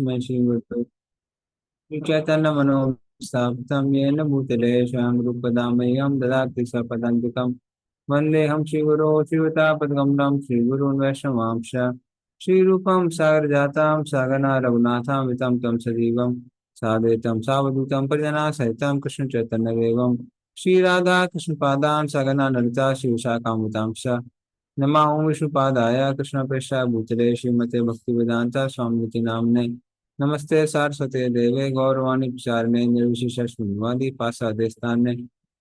तस्मै श्रीगुरवे चैतन्य मनोस्थापितं येन भूतले स्वयं रूपदामह्यं ददाति स्वपदान्तिकं वन्देऽहं श्रीगुरो श्रीयुतापद्गमनं श्रीगुरून् वैष्णवांश श्रीरूपं सागरजातं सहगना रघुनाथान्वितं तं सजीवं साद्वैतं सावधूतं परिजनासहितं कृष्णचैतन्यदेवं श्रीराधा कृष्णपादान् सहगना ललिता श्रीविशाखान्वितांश नमः ओं विष्णुपादाय कृष्णप्रेष्ठाय भूतले श्रीमते भक्तिवेदांता स्वामिनिति नाम्ने नमस्ते सारस्वते देवे गौरवाणी प्रचारिणे निर्विशेष शून्यवादी पासादेस्तान्ने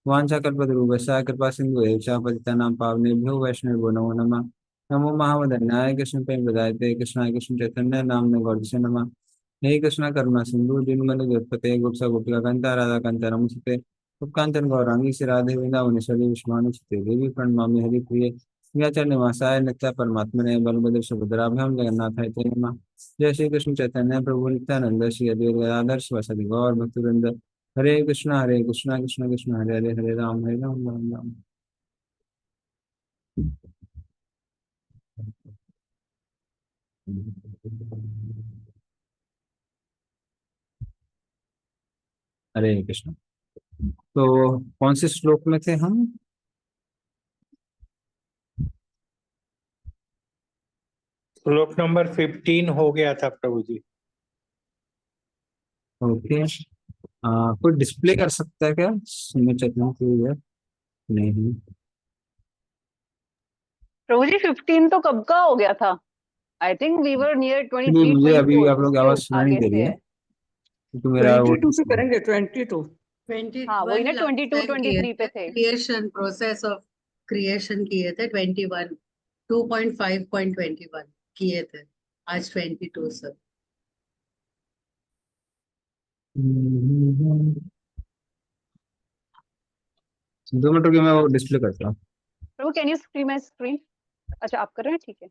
वाञ्छाकल्पतरुभ्यश्च कृपा सिन्धु एव च पतितानां पावनेभ्यो वैष्णवेभ्यो नमो नमः नमो महावदन्याय कृष्णप्रेमप्रदायते कृष्णाय कृष्णचैतन्य नाम्ने गौरसे नमः हे कृष्ण करुणा सिन्धु दीनबन्धु जगत्पते गोप्ता गोपिका कान्ता राधा कान्ता नमस्ते उपकाञ्चन गौरांगी श्री राधे वृंदावनेश्वरी विष्णुमानुसुते देवी प्रणमामि हरिप्रिये निवासाय नित्य परमात्मने बलभद्र सुभद्राभ्याम जगन्नाथाय ते नमः जय श्री कृष्ण चैतन्य प्रभु नित्यानंद श्री अद्वैत गदाधर शिवासादि गौर भक्तवृंद हरे कृष्ण कृष्ण कृष्ण हरे हरे हरे राम राम राम। हरे कृष्ण। तो कौन से श्लोक में थे हम? श्लोक नंबर 15 हो गया था प्रभु जी। ओके, कोई डिस्प्ले कर सकता है क्या? मैं चेकिंग की है नहीं। प्रभु जी 15 तो कब का हो गया था? I think we were near 23 मुझे अभी 24 आप लोग आवाज सुनाई नहीं आगे दे रही से है है। तो मेरा वो 22 पे करेंगे 22 हाँ वही ना 22 23 पे थे। क्रिएशन प्रोसेस ऑफ क्रिएशन किए थे 21 2.5.21 किए थे आज 22 सर। 2 मिनट रुकिए, मैं वो डिस्प्ले करता हूँ। प्रभु can you screen my screen? अच्छा आप कर रहे हैं, ठीक है।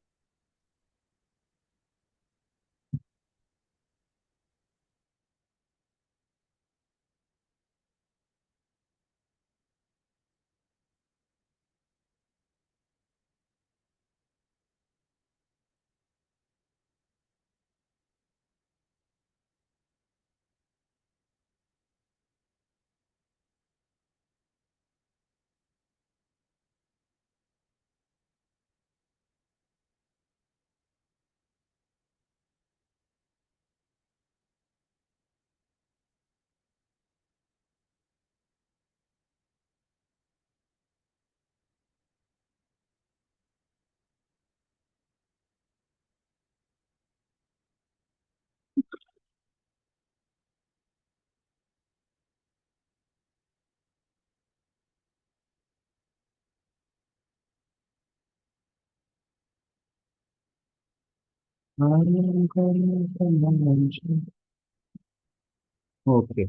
ओके,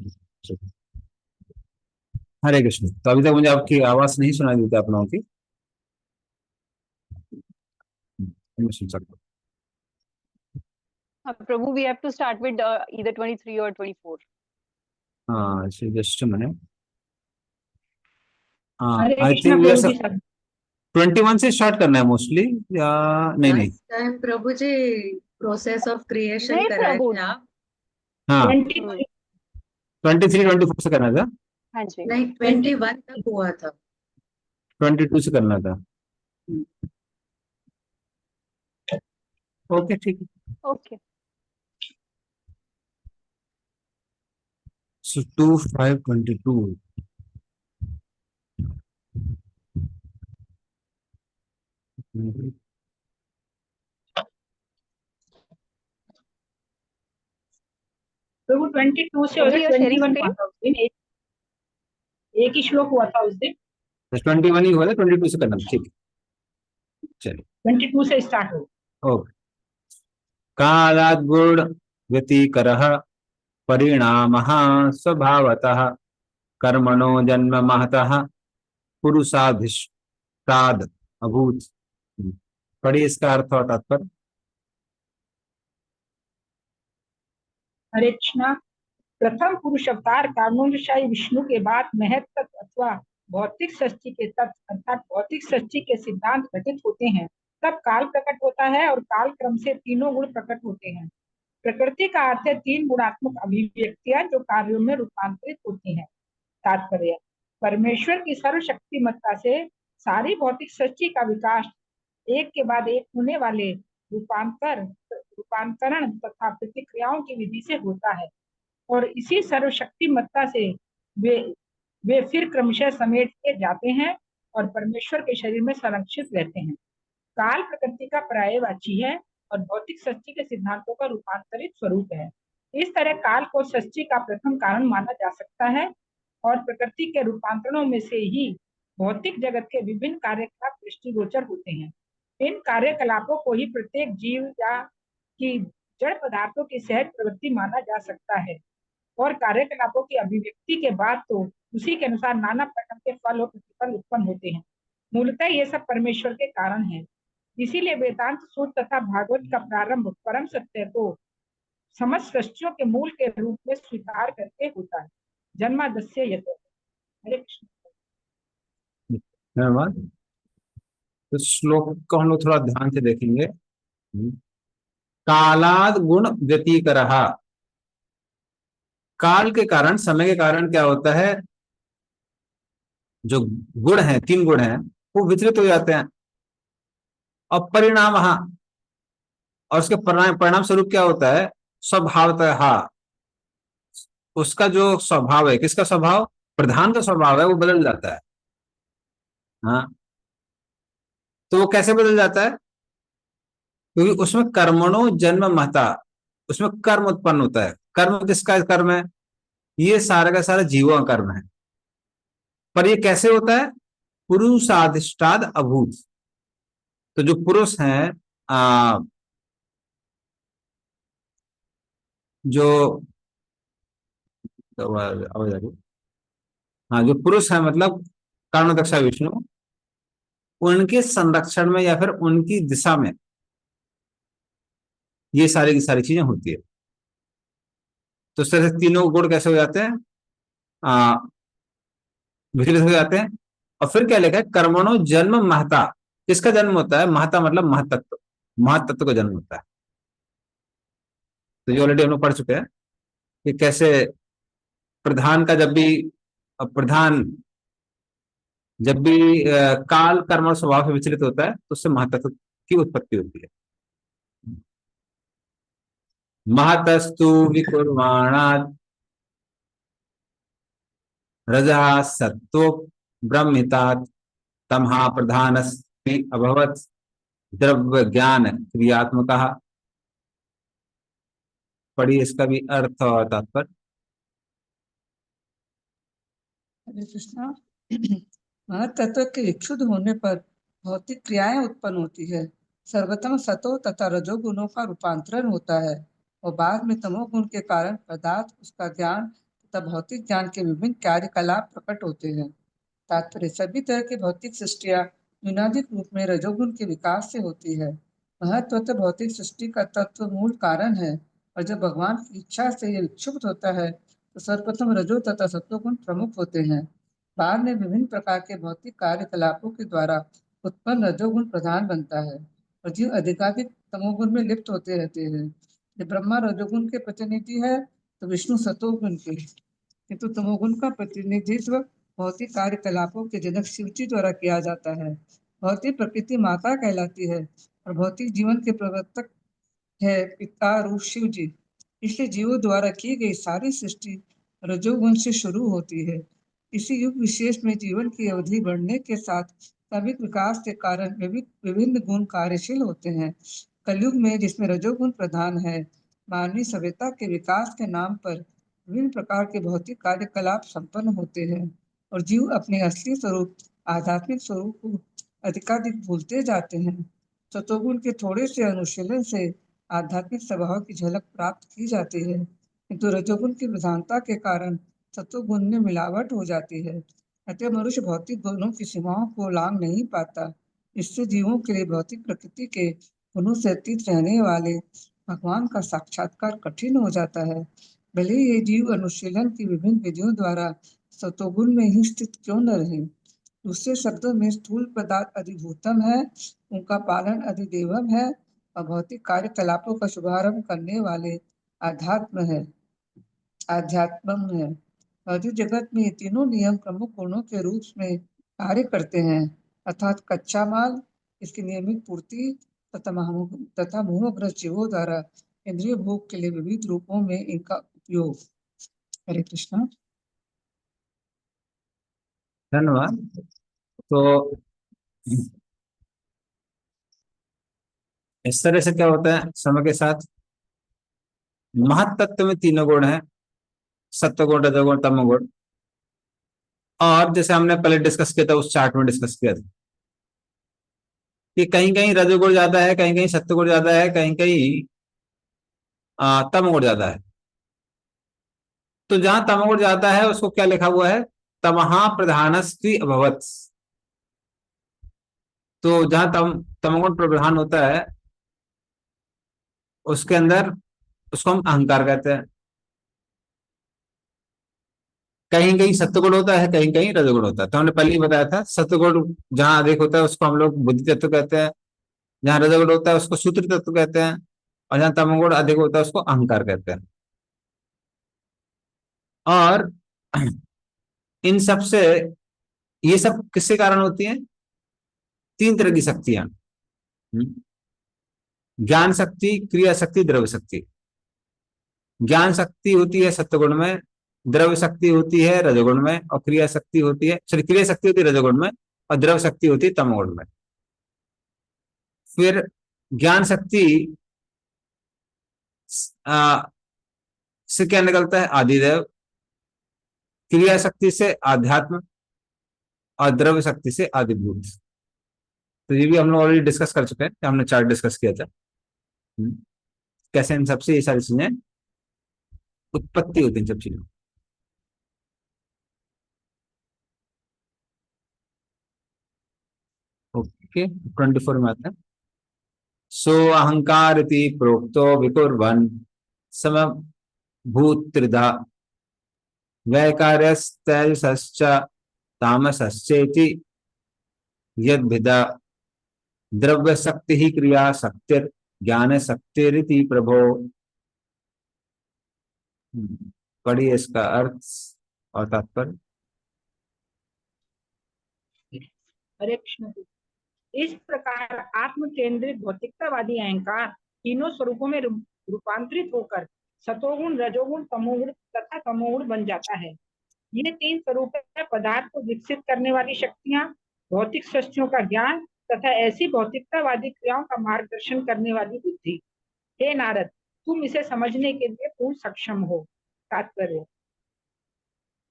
हरे कृष्ण। तो अभी तक मुझे आपकी आवाज नहीं सुनाई दी थी आप लोगों की? मैं सुन सकता हूँ। प्रभु we have to start with either 23 और 24। हाँ, जस्ट मैंने हाँ हरे आई कृष्णा थिंक प्रभु जी सब 21 से स्टार्ट करना है मोस्टली, या नहीं? नहीं, last time Prabhu ji process of creation नहीं कराए प्रभु, थे आप। हाँ 20 23 24 से करना था, हाँ जी नहीं 21 तक हुआ था। 22 से करना था। ओके ठीक है। ओके। सो 2 5 22 प्रभु 22 से प्रभु you're sharing 21 हुआ screen? था उस दिन, एक ही श्लोक हुआ था उस दिन। 21 ही हुआ था, 22 से करना था, ठीक है चलिए। 22 से स्टार्ट हो। ओके। कालात् गुण व्यतिकरः परिणामः स्वभावतः कर्मणो जन्म महतः पुरुषाधिष्ठाद अभूत। पढ़िए इसका अर्थ और तात्पर्य। हरे कृष्णा। प्रथम पुरुष अवतार कारणोन्वशायी विष्णु के बाद महत तत्व अथवा भौतिक सृष्टि के तत्व अर्थात भौतिक सृष्टि के सिद्धांत घटित होते हैं, तब काल प्रकट होता है और काल क्रम से तीनों गुण प्रकट होते हैं। प्रकृति का अर्थ है तीन गुणात्मक अभिव्यक्तियां जो कार्यों में रूपांतरित होती हैं। तात्पर्य, परमेश्वर की सर्वशक्तिमत्ता से सारी भौतिक सृष्टि का विकास एक के बाद एक होने वाले रूपांतरण तथा प्रतिक्रियाओं की विधि से होता है और इसी सर्वशक्तिमत्ता से वे वे फिर क्रमशः समेट के जाते हैं और परमेश्वर के शरीर में संरक्षित रहते हैं। काल प्रकृति का पर्यायवाची है और भौतिक सृष्टि के सिद्धांतों का रूपांतरित स्वरूप है। इस तरह काल को सृष्टि का प्रथम कारण माना जा सकता है और प्रकृति के रूपांतरणों में से ही भौतिक जगत के विभिन्न कार्यकलाप दृष्टिगोचर होते हैं। इन कार्यकलापों को ही प्रत्येक जीव या की जड़ पदार्थों की सहज प्रवृत्ति माना जा सकता है और कार्यकलापों की अभिव्यक्ति के बाद तो उसी के अनुसार नाना प्रकार के फल और प्रतिफल उत्पन्न होते हैं। मूलतः ये सब परमेश्वर के कारण है। इसीलिए वेदांत सूत्र तथा भागवत का प्रारंभ परम सत्य को समस्त सृष्टियों के मूल के रूप में स्वीकार करके होता है। जन्मादस्य यतो। हरे कृष्ण। धन्यवाद। तो श्लोक को हम लोग थोड़ा ध्यान से देखेंगे। कालाद गुण व्यतिकरः, काल के कारण, समय के कारण क्या होता है, जो गुण है, तीन गुण हैं, वो विचलित हो जाते हैं। और परिणाम, और उसके परिणाम स्वरूप क्या होता है, स्वभावतः, उसका जो स्वभाव है, किसका स्वभाव, प्रधान का स्वभाव है, वो बदल जाता है। हाँ, तो वो कैसे बदल जाता है, क्योंकि उसमें कर्मणो जन्म महता, उसमें कर्म उत्पन्न होता है। कर्म किसका कर्म है, ये सारा का सारा जीवों का कर्म है। पर ये कैसे होता है, पुरुषाधिष्ठाद अभूत। तो जो पुरुष हैं, जो आवाज आ रही, हाँ, जो पुरुष है मतलब कारणोदक्षा विष्णु, उनके संरक्षण में या फिर उनकी दिशा में ये सारी की सारी चीजें होती है। तो इस तरह से तीनों गुण कैसे हो जाते हैं, विचलित हो जाते हैं। और फिर क्या लिखा है, कर्मणो जन्म महता, किसका जन्म होता है, महता मतलब महतत्व, महतत्व का जन्म होता है। तो ये ऑलरेडी हम लोग पढ़ चुके हैं कि कैसे प्रधान का प्रधान जब भी काल कर्म और स्वभाव से विचलित होता है तो उससे महतत्व की उत्पत्ति होती है। महतस्तु विकुर्वाणात् रजः सत्त्व ब्रह्मितात् तमः प्रधानस्ति अभवत् द्रव्य ज्ञान क्रियात्मकः। पढ़िए इसका भी अर्थ और तात्पर्य। हरे कृष्णा। महतत्व के इच्छुद होने पर भौतिक क्रियाएं उत्पन्न होती है। सर्वप्रथम सतो तथा रजोगुणों का रूपांतरण होता है और बाद में तमोगुण के कारण पदार्थ, उसका ज्ञान तथा भौतिक ज्ञान के विभिन्न कार्यकलाप प्रकट होते हैं। तात्पर्य, सभी तरह की भौतिक सृष्टियां न्यूनाधिक रूप में रजोगुण के विकास से होती है। महत्व तो भौतिक सृष्टि का तत्व मूल कारण है और जब भगवान की इच्छा से यह विक्षुब्ध होता है तो सर्वप्रथम रजो तथा सत्वगुण प्रमुख होते हैं। बाद में विभिन्न प्रकार के भौतिक कार्यकलापों के द्वारा उत्पन्न रजोगुण प्रधान बनता है और जीव अधिकाधिक तमोगुण में लिप्त होते रहते हैं। जब ब्रह्मा रजोगुण के प्रतिनिधि है तो विष्णु सतोगुण के, किंतु तमोगुण का प्रतिनिधित्व भौतिक कार्यकलापों के जनक शिवजी द्वारा किया जाता है। भौतिक प्रकृति माता कहलाती है और भौतिक जीवन के प्रवर्तक है पिता रूप शिव जी। इसलिए जीवों द्वारा की गई सारी सृष्टि रजोगुण से शुरू होती है। इसी युग विशेष में जीवन की अवधि बढ़ने के साथ क्रमिक विकास के कारण विभिन्न गुण कार्यशील होते हैं। कलयुग में, जिसमें रजोगुण प्रधान है, मानवीय सभ्यता के विकास के नाम पर विभिन्न प्रकार के भौतिक कार्यकलाप संपन्न होते हैं और जीव अपने असली स्वरूप, आध्यात्मिक स्वरूप को अधिकाधिक भूलते जाते हैं। सतोगुण के थोड़े से अनुशीलन से आध्यात्मिक स्वभाव की झलक प्राप्त की जाती है, किंतु रजोगुण की प्रधानता के कारण सत्वगुण में मिलावट हो जाती है। अतः मनुष्य भौतिक गुणों की सीमाओं को लांघ नहीं पाता। इससे जीवों के लिए भौतिक प्रकृति के गुणों से अतीत रहने वाले भगवान का साक्षात्कार कठिन हो जाता है। भले ही ये जीव अनुशीलन की विभिन्न विधियों द्वारा सतोगुण में ही स्थित क्यों न रहे। दूसरे शब्दों में, स्थूल पदार्थ अधिभूतम है, उनका पालन अधिदेवम है और भौतिक कार्यकलापों का शुभारंभ करने वाले आध्यात्म है आध्यात्म है। भौतिक जगत में ये तीनों नियम प्रमुख गुणों के रूप में कार्य करते हैं, अर्थात कच्चा माल, इसकी नियमित पूर्ति तथा मोहग्रस्त जीवों द्वारा इंद्रिय भोग के लिए विविध रूपों में इनका उपयोग। हरे कृष्णा। धन्यवाद। तो इस तरह से क्या होता है समय के साथ, महत तत्व में तीनों गुण हैं, सत्व गुण, रजोगुण, तमोगुण। और जैसे हमने पहले डिस्कस किया था, उस चार्ट में डिस्कस किया था कि कहीं कहीं रजोगुण ज्यादा है, कहीं कहीं सत्वगुण ज्यादा है, कहीं कहीं तमोगुण ज्यादा है। तो जहां तमोगुण ज्यादा है उसको क्या लिखा हुआ है, तमहा प्रधानस्त्वी अभवत्। तो जहां तमोगुण प्रधान होता है उसके अंदर उसको हम अहंकार कहते हैं। कहीं कहीं सत्वगुण होता है, कहीं कहीं रजोगुण होता है। तो हमने पहले ही बताया था, सत्वगुण जहां अधिक होता है उसको हम लोग बुद्धि तत्व कहते हैं, जहां रजोगुण होता है उसको सूत्र तत्व कहते हैं, और जहां तमोगुण अधिक होता है उसको अहंकार कहते हैं। और इन सब से, ये सब किसके कारण होती है, तीन तरह की शक्तियां, ज्ञान शक्ति, क्रिया शक्ति, द्रव्य शक्ति। ज्ञान शक्ति होती है सत्वगुण में, द्रव्य शक्ति होती है रजोगुण में, और क्रिया शक्ति होती है, सॉरी, क्रिया शक्ति होती है रजोगुण में, और द्रव्य शक्ति होती है तमोगुण में। फिर ज्ञान शक्ति से क्या निकलता है, आदिदेव। क्रिया शक्ति से आध्यात्म, और द्रव्य शक्ति से आदिभूत। तो ये भी हम लोग ऑलरेडी डिस्कस कर चुके हैं, हमने चार्ट डिस्कस किया था कैसे इन सबसे ये सारी चीजें उत्पत्ति होती है, इन सब चीजों। ओके, 24 में आते हैं। सो अहंकार इति प्रोक्तो विकुर्वन् समभूत त्रिधा वैकार्यस्तैजसश्च तामसश्चेति यद्भिदा द्रव्य शक्ति ही क्रिया शक्तिर ज्ञान शक्तिरिति प्रभो। पढ़िए इसका अर्थ और तात्पर्य। हरे कृष्ण। इस प्रकार आत्म केंद्रित भौतिकतावादी अहंकार तीनों स्वरूपों में रूपांतरित होकर सतोगुण, रजोगुण, तमोगुण तथा तमोगुण बन जाता है। ये तीन स्वरूप है, पदार्थ को विकसित करने वाली शक्तियां, भौतिक सृष्टियों का ज्ञान तथा ऐसी भौतिकतावादी क्रियाओं का मार्गदर्शन करने वाली बुद्धि। हे नारद, तुम इसे समझने के लिए पूर्ण सक्षम हो। तात्पर्य,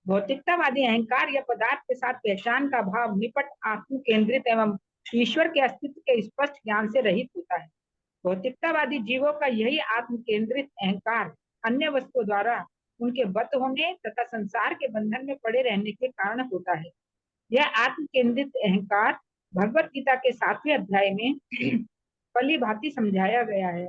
भौतिकतावादी अहंकार या पदार्थ के साथ पहचान का भाव निपट आत्म केंद्रित एवं ईश्वर के अस्तित्व के स्पष्ट ज्ञान से रहित होता है। भौतिकतावादी जीवों का यही आत्म केंद्रित अहंकार अन्य वस्तुओं द्वारा उनके बद्ध होने तथा संसार के बंधन में पड़े रहने के कारण होता है। यह आत्म केंद्रित अहंकार भगवत गीता के 7वें अध्याय में पली भांति समझाया गया है।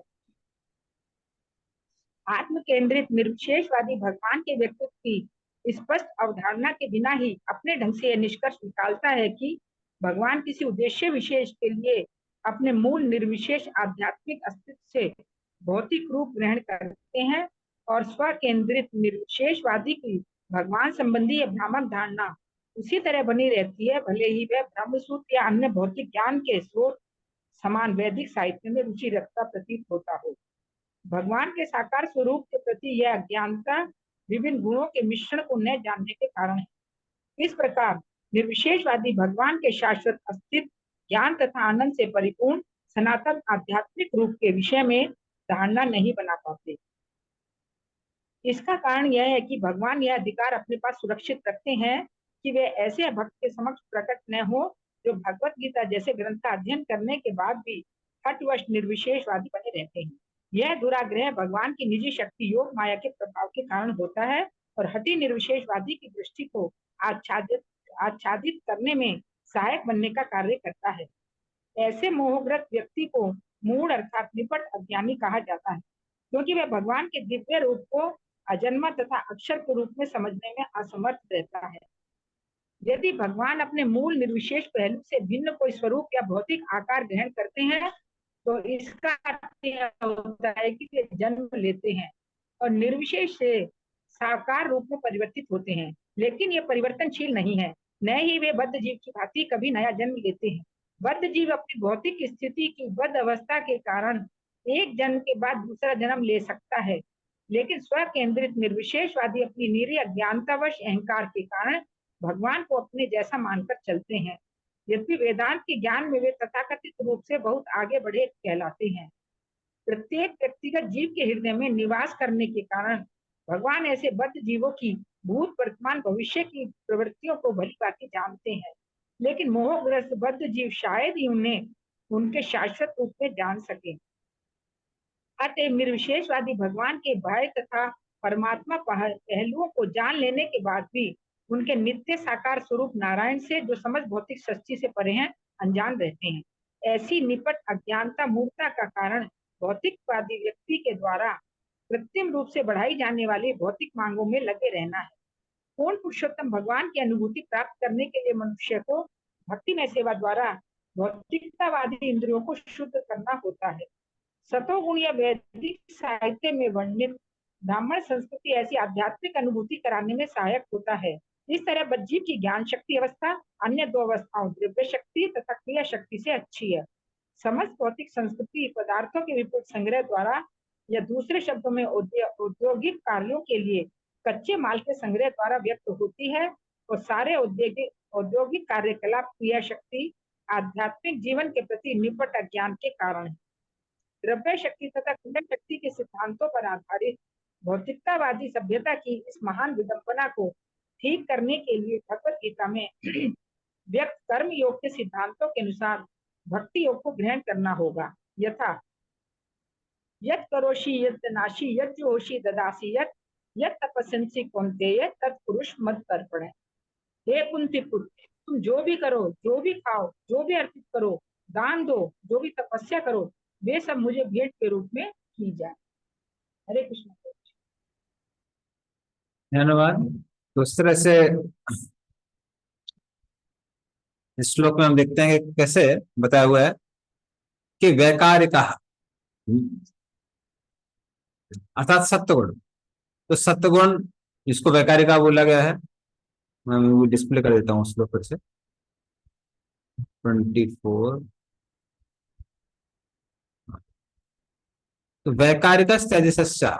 आत्म केंद्रित निर्विशेषवादी भगवान के व्यक्तित्व की स्पष्ट अवधारणा के बिना ही अपने ढंग से यह निष्कर्ष निकालता है कि भगवान किसी उद्देश्य विशेष के लिए अपने मूल निर्विशेष आध्यात्मिक अस्तित्व से भौतिक रूप ग्रहण करते हैं, और स्व केंद्रित निर्विशेषवादी की भगवान संबंधी यह भ्रामक धारणा उसी तरह बनी रहती है, भले ही वह ब्रह्मसूत्र या अन्य भौतिक ज्ञान के स्रोत समान वैदिक साहित्य में रुचि रखता प्रतीत होता हो। भगवान के साकार स्वरूप के प्रति यह अज्ञानता विभिन्न गुणों के मिश्रण को न जानने के कारण है। इस प्रकार निर्विशेषवादी भगवान के शाश्वत अस्तित्व, ज्ञान तथा आनंद से परिपूर्ण सनातन आध्यात्मिक रूप के विषय में धारणा नहीं बना पाते। इसका कारण यह है कि भगवान यह अधिकार अपने पास सुरक्षित रखते हैं कि वे ऐसे भक्त के समक्ष प्रकट न हो जो भगवत गीता जैसे ग्रंथ का अध्ययन करने के बाद भी हठवश निर्विशेषवादी बने रहते हैं। यह दुराग्रह भगवान की निजी शक्ति योग माया के प्रभाव के कारण होता है और हठी निर्विशेषवादी की दृष्टि को आच्छादित करने में सहायक बनने का कार्य करता है। ऐसे मोहग्रस्त व्यक्ति को मूढ़ अर्थात निपट अज्ञानी कहा जाता है, क्योंकि वह भगवान के दिव्य रूप को अजन्मा तथा अक्षर के रूप में समझने में असमर्थ रहता है। यदि भगवान अपने मूल निर्विशेष पहलू से भिन्न कोई स्वरूप या भौतिक आकार ग्रहण करते हैं तो इसका अर्थ यह होता है कि वे जन्म लेते हैं, और निर्विशेष से साकार रूप में परिवर्तित होते हैं, लेकिन ये परिवर्तनशील नहीं है। न ही वे बद्ध जीव की भांति कभी नया जन्म लेते हैं। बद्ध जीव अपनी भौतिक स्थिति की बद्ध अवस्था के कारण एक जन्म के बाद दूसरा जन्म ले सकता है, लेकिन स्व केंद्रित निर्विशेषवादी अपनी निरी अज्ञानतावश अहंकार के कारण भगवान को अपने जैसा मानकर चलते हैं। यद्यपि वेदांत के ज्ञान में वे तथाकथित रूप से बहुत आगे बढ़े कहलाते हैं। प्रत्येक व्यक्तिगत जीव के हृदय में निवास करने के कारण भगवान ऐसे बद्ध जीवों की भूत वर्तमान भविष्य की प्रवृत्तियों को भली भांति जानते हैं, लेकिन मोहग्रस्त बद्ध जीव शायद ही उन्हें उनके शाश्वत रूप में जान सके। अतः निर्विशेषवादी भगवान के भय तथा परमात्मा पहलुओं को जान लेने के बाद भी उनके नित्य साकार स्वरूप नारायण से, जो समझ भौतिक सृष्टि से परे हैं, अनजान रहते हैं। ऐसी निपट अज्ञानता मूर्खता का कारण भौतिकवादी व्यक्ति के द्वारा कृत्रिम रूप से बढ़ाई जाने वाली भौतिक मांगों में लगे रहना है। पूर्ण पुरुषोत्तम भगवान की अनुभूति प्राप्त करने के लिए मनुष्य को भक्तिमय सेवा द्वारा भौतिकतावादी इंद्रियों को शुद्ध करना होता है। सतोगुण या वैदिक साहित्य में वर्णित ब्राह्मण संस्कृति ऐसी आध्यात्मिक अनुभूति कराने में सहायक होता है। इस तरह बज्जीव की ज्ञान शक्ति अवस्था अन्य दो अवस्थाओं द्रव्य शक्ति तथा क्रिया शक्ति से अच्छी है। समस्त भौतिक संस्कृति पदार्थों के विपुल संग्रह द्वारा या दूसरे शब्दों में औद्योगिक कार्यों के लिए कच्चे माल के संग्रह द्वारा व्यक्त होती है, और सारे औद्योगिक कार्यकलाप क्रिया शक्ति आध्यात्मिक जीवन के प्रति निपट अज्ञान के कारण है। द्रव्य शक्ति तथा क्रिया शक्ति के सिद्धांतों पर आधारित भौतिकतावादी सभ्यता की इस महान विडंबना को ठीक करने के लिए भगवत गीता में व्यक्त कर्म योग के सिद्धांतों के अनुसार भक्ति योग को ग्रहण करना होगा। यथा यत् करोषि यत् नाशी यत् जोषि ददासी यत् तपस्यंसि कौन्तेय तत्पुरुष मत अर्पण। हे कुंती पुत्र, तुम जो भी करो, जो भी खाओ, जो भी अर्पित करो, दान दो, जो भी तपस्या करो, वे सब मुझे भेंट के रूप में की जाए। हरे कृष्ण। धन्यवाद। तो इस तरह से इस श्लोक में हम देखते हैं कि कैसे बताया हुआ है कि वैकारिका अर्थात सत्वगुण, तो सत्वगुण जिसको वैकारिका बोला गया है, मैं डिस्प्ले कर देता हूँ श्लोक पर से 24। तो वैकारिकस तेजसस्या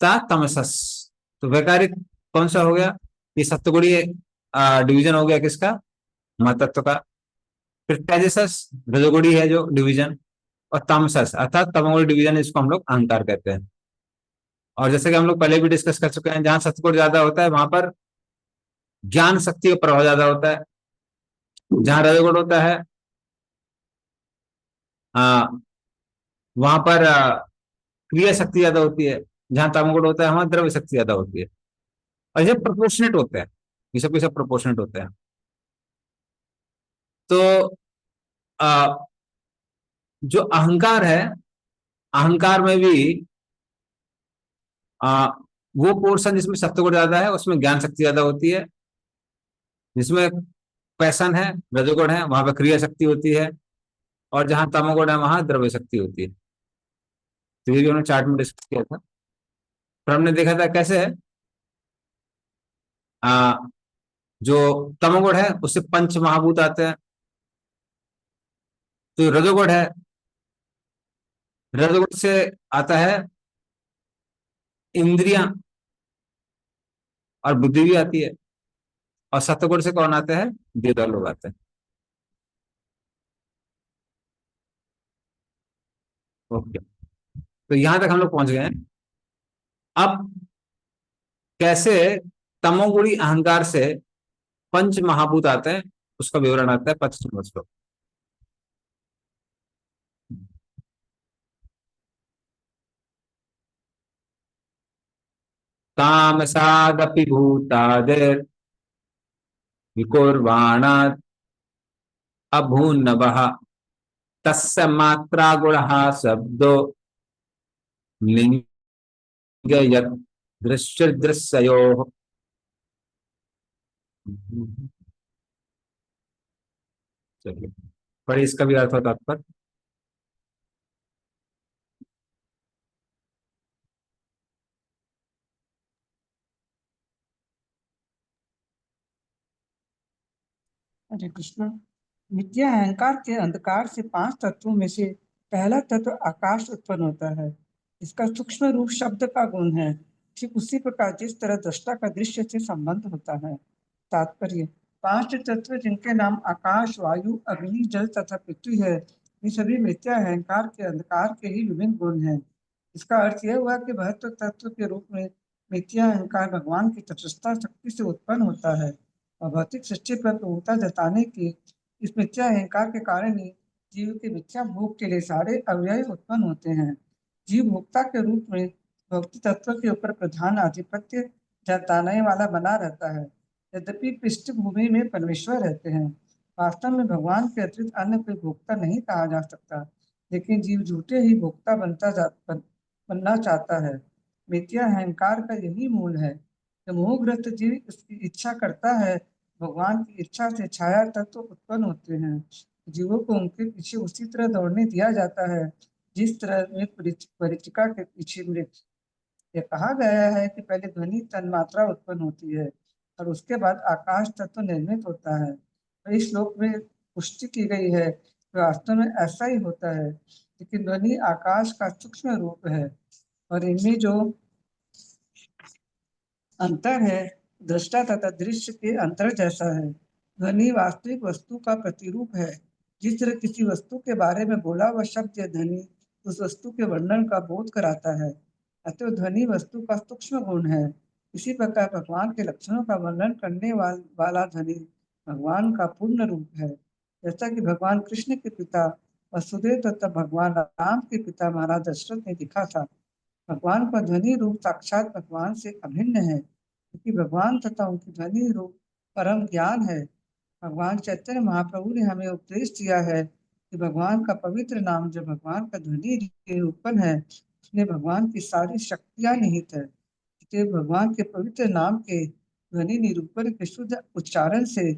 तमसस, तो वैकारिक कौन सा हो गया? ये सत्वगुणी डिवीजन हो गया किसका? महतत्व का। फिर तेजसस रजोगुणी है जो डिवीजन, और तमसस अर्थात तमोगुणी डिवीजन, इसको हम लोग अहंकार कहते हैं। और जैसे कि हम लोग पहले भी डिस्कस कर चुके हैं, जहां सत्वगुण ज्यादा होता है वहां पर ज्ञान शक्ति का प्रभाव ज्यादा होता है। जहां रजोगुण होता है वहां पर क्रिया शक्ति ज्यादा होती है। जहां तमोगुण होता है वहां द्रव्य शक्ति ज्यादा होती है। और ये प्रोपोर्शनेट होते हैं, ये सब प्रोपोर्शनेट होते हैं। तो जो अहंकार है, अहंकार में भी वो पोर्शन जिसमें सत्वगुण ज्यादा है उसमें ज्ञान शक्ति ज्यादा होती है। जिसमें पैशन है, रजोगुण है, वहां पर क्रिया शक्ति होती है। और जहां तमोगुण है वहां द्रव्य शक्ति होती है। तो ये भी उन्होंने चार्ट में डिस्कस किया था। पर हमने देखा था कैसे जो तमोगुण है उससे पंच महाभूत आते हैं। तो रजोगुण है, रजोगुण से आता है इंद्रियां और बुद्धि भी आती है। और सत्वगुण से कौन आते हैं? देवता लोग आते हैं। ओके, तो यहां तक हम लोग पहुंच गए हैं। अब कैसे तमोगुणी अहंकार से पंच महाभूत आते हैं उसका विवरण आता है 25वें श्लोक। तामसादपि भूतादिर विकुर्वाणात् अभून्नवः तस्य मात्रा गुणः शब्दो लिंगयत् दृश्य दृश्ययोः। चलिए पढ़िए इसका भी अर्थ और तात्पर्य। हरे कृष्ण। मिथ्या अहंकार के अंधकार से 5 तत्वों में से पहला तत्व आकाश उत्पन्न होता है। इसका सूक्ष्म रूप शब्द का गुण है। ठीक उसी प्रकार जिस तरह दृष्टा का दृश्य से संबंध होता है। तात्पर्य, 5 तत्व जिनके नाम आकाश, वायु, अग्नि, जल तथा पृथ्वी है, ये सभी मिथ्या अहंकार के अंधकार के ही विभिन्न गुण हैं। इसका अर्थ यह हुआ कि महत्व तत्व के रूप में मिथ्या अहंकार भगवान की तटस्थता शक्ति से उत्पन्न होता है और भौतिक सृष्टि पर प्रभुता जताने की इस मिथ्या अहंकार के कारण ही जीव के मिथ्या भोग के लिए सारे अवयव उत्पन्न होते हैं। जीव भोक्ता के रूप में भौतिक तत्व के ऊपर प्रधान आधिपत्य जताने वाला बना रहता है। यद्यपि पृष्ठभूमि में परमेश्वर रहते हैं। वास्तव में भगवान के अतिरिक्त अन्य कोई भोक्ता नहीं कहा जा सकता, लेकिन जीव झूठे ही भोक्ता बनना चाहता है। मिथ्या अहंकार का यही मूल है। जब मोहग्रस्त जीव इसकी इच्छा करता है, भगवान की इच्छा से छाया तत्व उत्पन्न होते हैं। जीवों को उनके पीछे उसी तरह दौड़ने दिया जाता है जिस तरह में परिचिका के पीछे मृग। यह कहा गया है कि पहले ध्वनि तन्मात्रा उत्पन्न होती है और उसके बाद आकाश तत्व निर्मित होता है। और इस श्लोक में पुष्टि की गई है कि वास्तव में ऐसा ही होता है, लेकिन ध्वनि आकाश का सूक्ष्म रूप है और इनमें जो अंतर है दृष्टा तथा दृश्य के अंतर जैसा है। ध्वनि वास्तविक वस्तु का प्रतिरूप है। जिस तरह किसी वस्तु के बारे में बोला हुआ शब्द या ध्वनि उस वस्तु के वर्णन का बोध कराता है, अतः ध्वनि वस्तु का सूक्ष्म गुण है। इसी प्रकार भगवान के लक्षणों का वर्णन करने वाला ध्वनि भगवान का पूर्ण रूप है। जैसा कि भगवान कृष्ण के पिता वसुदेव तथा भगवान राम के पिता महाराज दशरथ ने दिखा था। भगवान का ध्वनि रूप साक्षात भगवान से अभिन्न है, क्योंकि भगवान तथा उनकी ध्वनि रूप परम ज्ञान है। भगवान चैतन्य महाप्रभु ने हमें उपदेश दिया है कि भगवान का पवित्र नाम जो भगवान का ध्वनि निरूपण है, उसमें भगवान की सारी शक्तियां निहित है। इसलिए भगवान के पवित्र नाम के ध्वनि निरूपण के शुद्ध उच्चारण से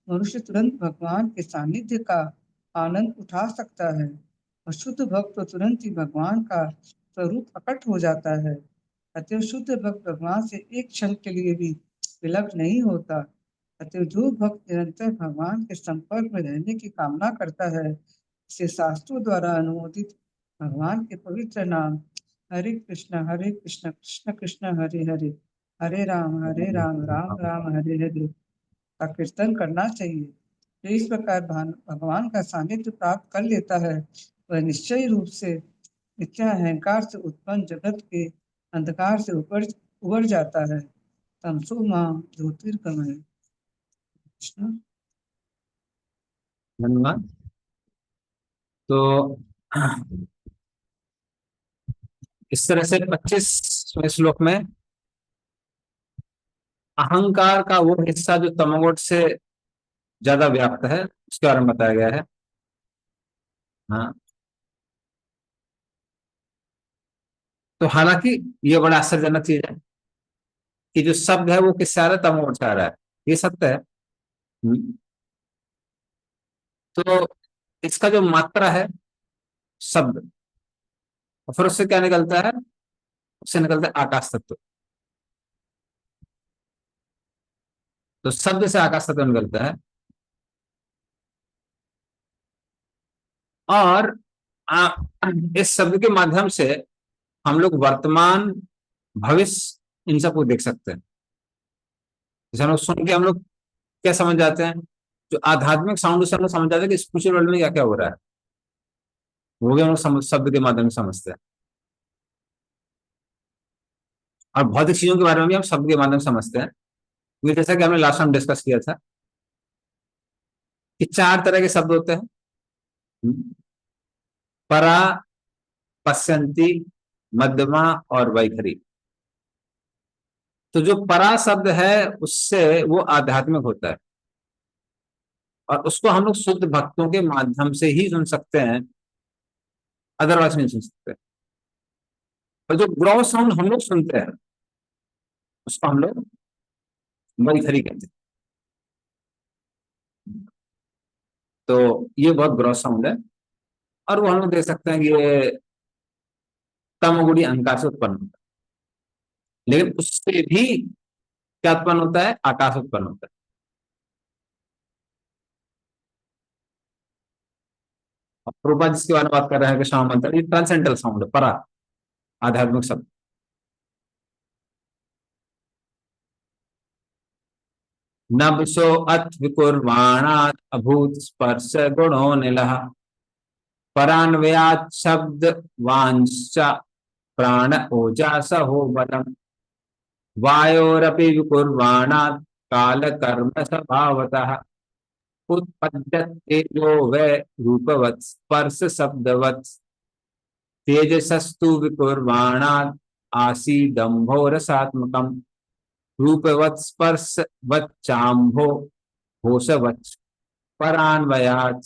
मनुष्य तुरंत भगवान के सानिध्य का आनंद उठा सकता है और शुद्ध भक्त तो तुरंत ही भगवान का स्वरूप प्रकट हो जाता है। अतः शुद्ध भक्त भगवान से एक क्षण के लिए भी विलग नहीं होता। अतः जो भक्त निरंतर भगवान के संपर्क में रहने की कामना करता है, उसे शास्त्रों द्वारा अनुमोदित भगवान के पवित्र नाम हरे कृष्ण कृष्ण कृष्ण हरे हरे, हरे राम राम राम हरे हरे का कीर्तन करना चाहिए। जो इस प्रकार भगवान का सानिध्य प्राप्त कर लेता है, वह निश्चय रूप से मिथ्या अहंकार से उत्पन्न जगत के अंधकार से उबर जाता है। तमसो मां ज्योतिर्गमय। कृष्ण। धन्यवाद। तो इस तरह से 25वें श्लोक में अहंकार का वो हिस्सा जो तमोगुण से ज्यादा व्याप्त है उसके बारे में बताया गया है। हाँ, तो हालांकि ये बड़ा आश्चर्यजनक चीज है कि जो शब्द है वो किससे आ रहा है, तमोगुण से आ रहा है, ये सत्य है। तो इसका जो मात्रा है शब्द, और फिर उससे क्या निकलता है, उससे निकलता है आकाश तत्व। तो शब्द से आकाश तत्व निकलता है और इस शब्द के माध्यम से हम लोग वर्तमान भविष्य इन सबको देख सकते हैं। जैसे हम लोग सुन के हम लोग क्या समझ जाते हैं, जो आध्यात्मिक साउंड से हम लोग समझ जाते हैं कि स्पिरिचुअल वर्ल्ड में क्या क्या हो रहा है, वो भी हम लोग शब्द के माध्यम से समझते हैं। और भौतिक चीजों के बारे में भी हम शब्द के माध्यम से समझते हैं, क्योंकि जैसा कि हमने लास्ट टाइम डिस्कस किया था कि 4 तरह के शब्द होते हैं, परा, पश्यंती, मध्यमा और वैखरी। तो जो परा शब्द है उससे वो आध्यात्मिक होता है और उसको हम लोग शुद्ध भक्तों के माध्यम से ही सुन सकते हैं, अदरवाइज नहीं सुन सकते। और जो ग्रॉस साउंड हम लोग सुनते हैं उसको हम लोग वैखरी कहते हैं। तो ये बहुत ग्रॉस साउंड है और वो हम लोग देख सकते हैं कि ये तमोगुणी अहंकार से उत्पन्न होता है, लेकिन उससे भी क्या उत्पन्न होता है, आकाश उत्पन्न होता है। रूपा जिसके बारे में बात कर रहे हैं कि श्याम मंत्र, ये ट्रांसेंडल साउंड है, परा, आध्यात्मिक शब्द। नभसो अथ विकुर्वाणात् अभूत स्पर्श गुणो निलः परान्वयात् शब्द वांश्च प्राण ओजासहो बलम् वायोरपि विकुर्वाणात् काल कर्म स्वभावतः उत्पद्यते वै रूपवत् स्पर्श शब्दवत् तेजसस्तु विकुर्वाणात् आसीदम्भो रसात्मकम् रूपवत् स्पर्शवत् चाम्भो घोषवत् परान्वयात्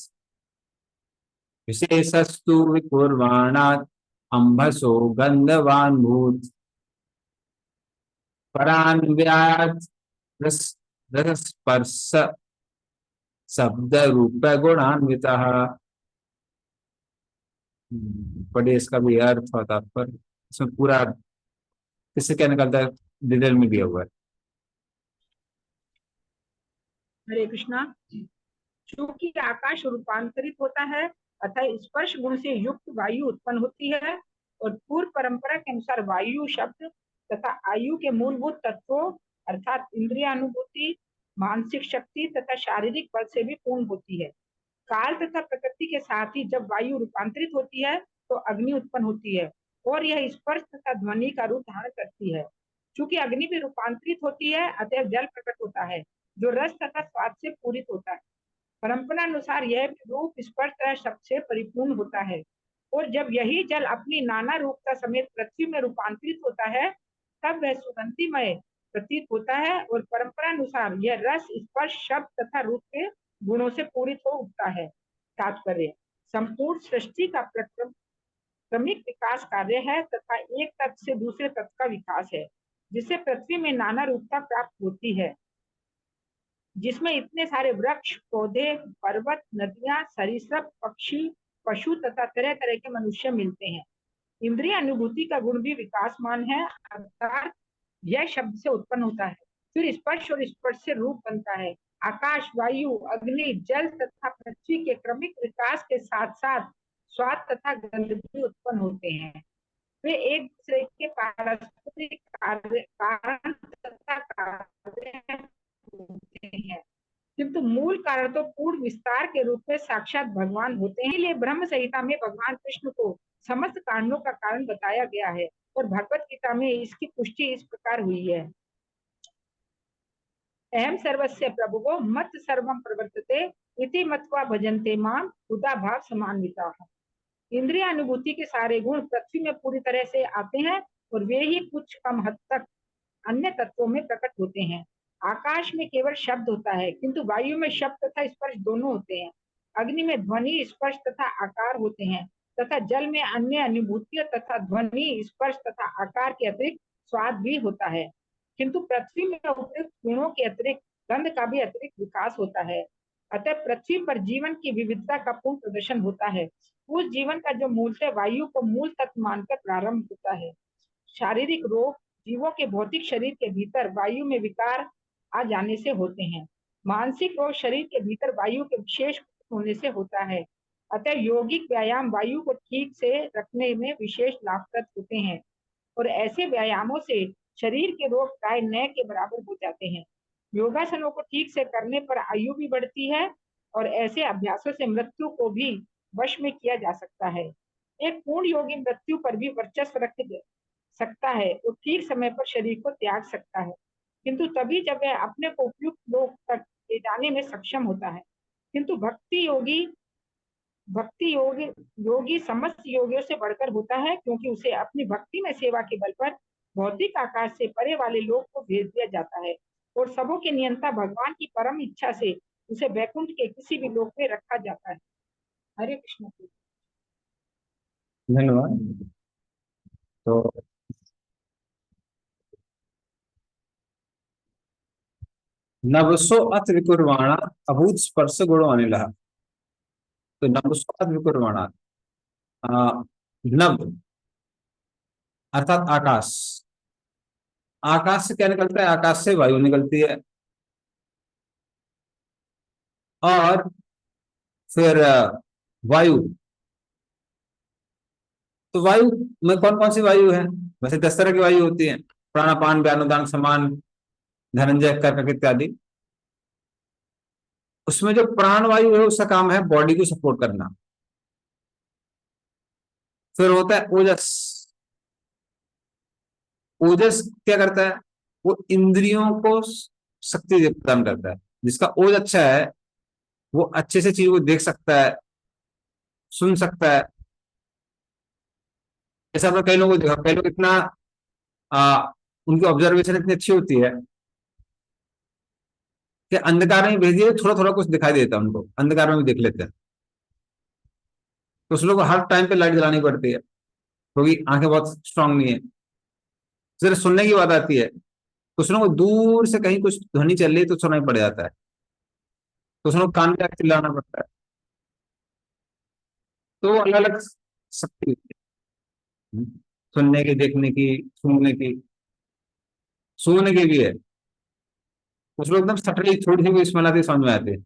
विशेषस्तु विकुर्वाणात् अम्भसो गन्धवान् भूत् परान्वयात् रसस्पर्श शब्द रूप गुणान्वितः। पढ़िए, इसका भी अर्थ और तात्पर्य इसमें पूरा किससे क्या निकलता है डिटेल में दिया हुआ है। हरे कृष्णा। चूंकि आकाश रूपांतरित होता है अतः स्पर्श गुण से युक्त वायु उत्पन्न होती है और पूर्व परंपरा के अनुसार वायु शब्द तथा आयु के मूलभूत तत्वों अर्थात इंद्रियानुभूति, मानसिक शक्ति तथा शारीरिक बल से भी पूर्ण होती है। काल तथा प्रकृति के साथ ही जब वायु रूपांतरित होती है तो अग्नि उत्पन्न होती है और यह स्पर्श तथा ध्वनि का रूप धारण करती है। चूंकि अग्नि भी रूपांतरित होती है अतः जल प्रकट होता है जो रस तथा स्वाद से पूरित होता है। परंपरा अनुसार यह रूप स्पर्श तथा शब्द से परिपूर्ण होता है और जब यही जल अपनी नाना रूपता समेत पृथ्वी में रूपांतरित होता है तब वह सुगंधिमय प्रतीत होता है और परंपरा अनुसार यह रस स्पर्श शब्द तथा रूप के गुणों से पूरित हो उठता है। तात्पर्य, संपूर्ण सृष्टि का क्रमिक विकास कार्य है तथा एक तत्व से दूसरे तत्व का विकास है जिससे पृथ्वी में नाना रूपता प्राप्त होती है, जिसमें इतने सारे वृक्ष, पौधे, पर्वत, नदियां, सरीसृप, पक्षी, पशु तथा तरह तरह के मनुष्य मिलते हैं। इंद्रिय अनुभूति का गुण भी विकासमान है अर्थात यह शब्द से उत्पन्न होता है, फिर स्पर्श और स्पर्श से रूप बनता है। आकाश, वायु, अग्नि, जल तथा पृथ्वी के क्रमिक विकास के साथ साथ स्वाद तथा गंध भी उत्पन्न होते हैं। वे एक दूसरे के पारस्परिक कारण तथा कार्य होते हैं, किंतु मूल कारण तो पूर्ण विस्तार के रूप में साक्षात भगवान होते हैं। इसलिए ब्रह्म संहिता में भगवान कृष्ण को समस्त कारणों का कारण बताया गया है और भगवत गीता में इसकी पुष्टि इस प्रकार हुई है। अहम सर्वस्य प्रभुवो मत सर्वम प्रवर्तते इति मत्वा भजन्ते माम हुता भाव समान्विताः। इंद्रिय अनुभूति के सारे गुण पृथ्वी में पूरी तरह से आते हैं और वे ही कुछ कम हद तक अन्य तत्वों में प्रकट होते हैं। आकाश में केवल शब्द होता है किंतु वायु में शब्द तथा स्पर्श दोनों होते हैं। अग्नि में ध्वनि, स्पर्श तथा आकार होते हैं तथा जल में अन्य अनुभूतियों तथा ध्वनि, स्पर्श तथा आकार के अतिरिक्त स्वाद भी होता है, किंतु पृथ्वी में उपयुक्त गुणों के अतिरिक्त गंध का भी अतिरिक्त विकास होता है। अतः पृथ्वी पर जीवन की विविधता का पूर्ण प्रदर्शन होता है। उस जीवन का जो मूलतः वायु को मूल तत्व मानकर प्रारंभ होता है। शारीरिक रोग जीवों के भौतिक शरीर के भीतर वायु में विकार आ जाने से होते हैं। मानसिक रोग शरीर के भीतर वायु के विशेष होने से होता है। अतः यौगिक व्यायाम वायु को ठीक से रखने में विशेष लाभप्रद होते हैं और ऐसे व्यायामों से शरीर के रोग प्राय न के बराबर हो जाते हैं। योगासनों को ठीक से करने पर आयु भी बढ़ती है और ऐसे अभ्यासों से मृत्यु को भी वश में किया जा सकता है। एक पूर्ण योगी मृत्यु पर भी वर्चस्व रख सकता है और ठीक समय पर शरीर को त्याग सकता है, किंतु तभी जब वह अपने को उपयुक्त लोक तक ले जाने में सक्षम होता है। किंतु भक्ति योगी समस्त योगियों से बढ़कर होता है, क्योंकि उसे अपनी भक्ति में सेवा के बल पर भौतिक आकाश से परे वाले लोक को भेज दिया जाता है और सबों के नियंता भगवान की परम इच्छा से उसे वैकुंठ के किसी भी लोक में रखा जाता है। हरे कृष्ण। धन्यवाद। तो नवसो अथ विकुर्वाणा अभूत स्पर्श गुणो अनिलः। तो नवसो अथ विकुर्वाणा, नव अर्थात आकाश, आकाश से क्या निकलता है? आकाश से वायु निकलती है और फिर वायु तो वायु में कौन कौन सी वायु है? वैसे 10 तरह की वायु होती है, प्राणापान व्यानुदान समान धनंजय कर्कक इत्यादि। उसमें जो प्राण वायु है उसका काम है बॉडी को सपोर्ट करना। फिर होता है ओजस। ओजस क्या करता है? वो इंद्रियों को शक्ति प्रदान करता है। जिसका ओज अच्छा है वो अच्छे से चीजों को देख सकता है, सुन सकता है। जैसे आपने कई लोगों को देखा, कई लोग इतना उनकी ऑब्जर्वेशन इतनी अच्छी होती है कि अंधकार में भेज दिए थोड़ा थोड़ा कुछ दिखाई देता है, उनको अंधकार में भी देख लेते हैं। तो उस लोग को हर टाइम पे लाइट जलानी पड़ती है क्योंकि आंखें बहुत स्ट्रांग नहीं है। सिर्फ सुनने की बात आती है, कुछ लोगों को दूर से कहीं कुछ ध्वनि चल रही है तो सुनाई पड़ जाता है, तो उस लोग कान पे चिल्लाना पड़ता है। तो अलग अलग शक्ति होती है, सुनने की, देखने की, सूंघने की, सूंघने की भी है। कुछ लोग एकदम सटली थोड़ी सी भी स्मेल आती है समझ में आती है।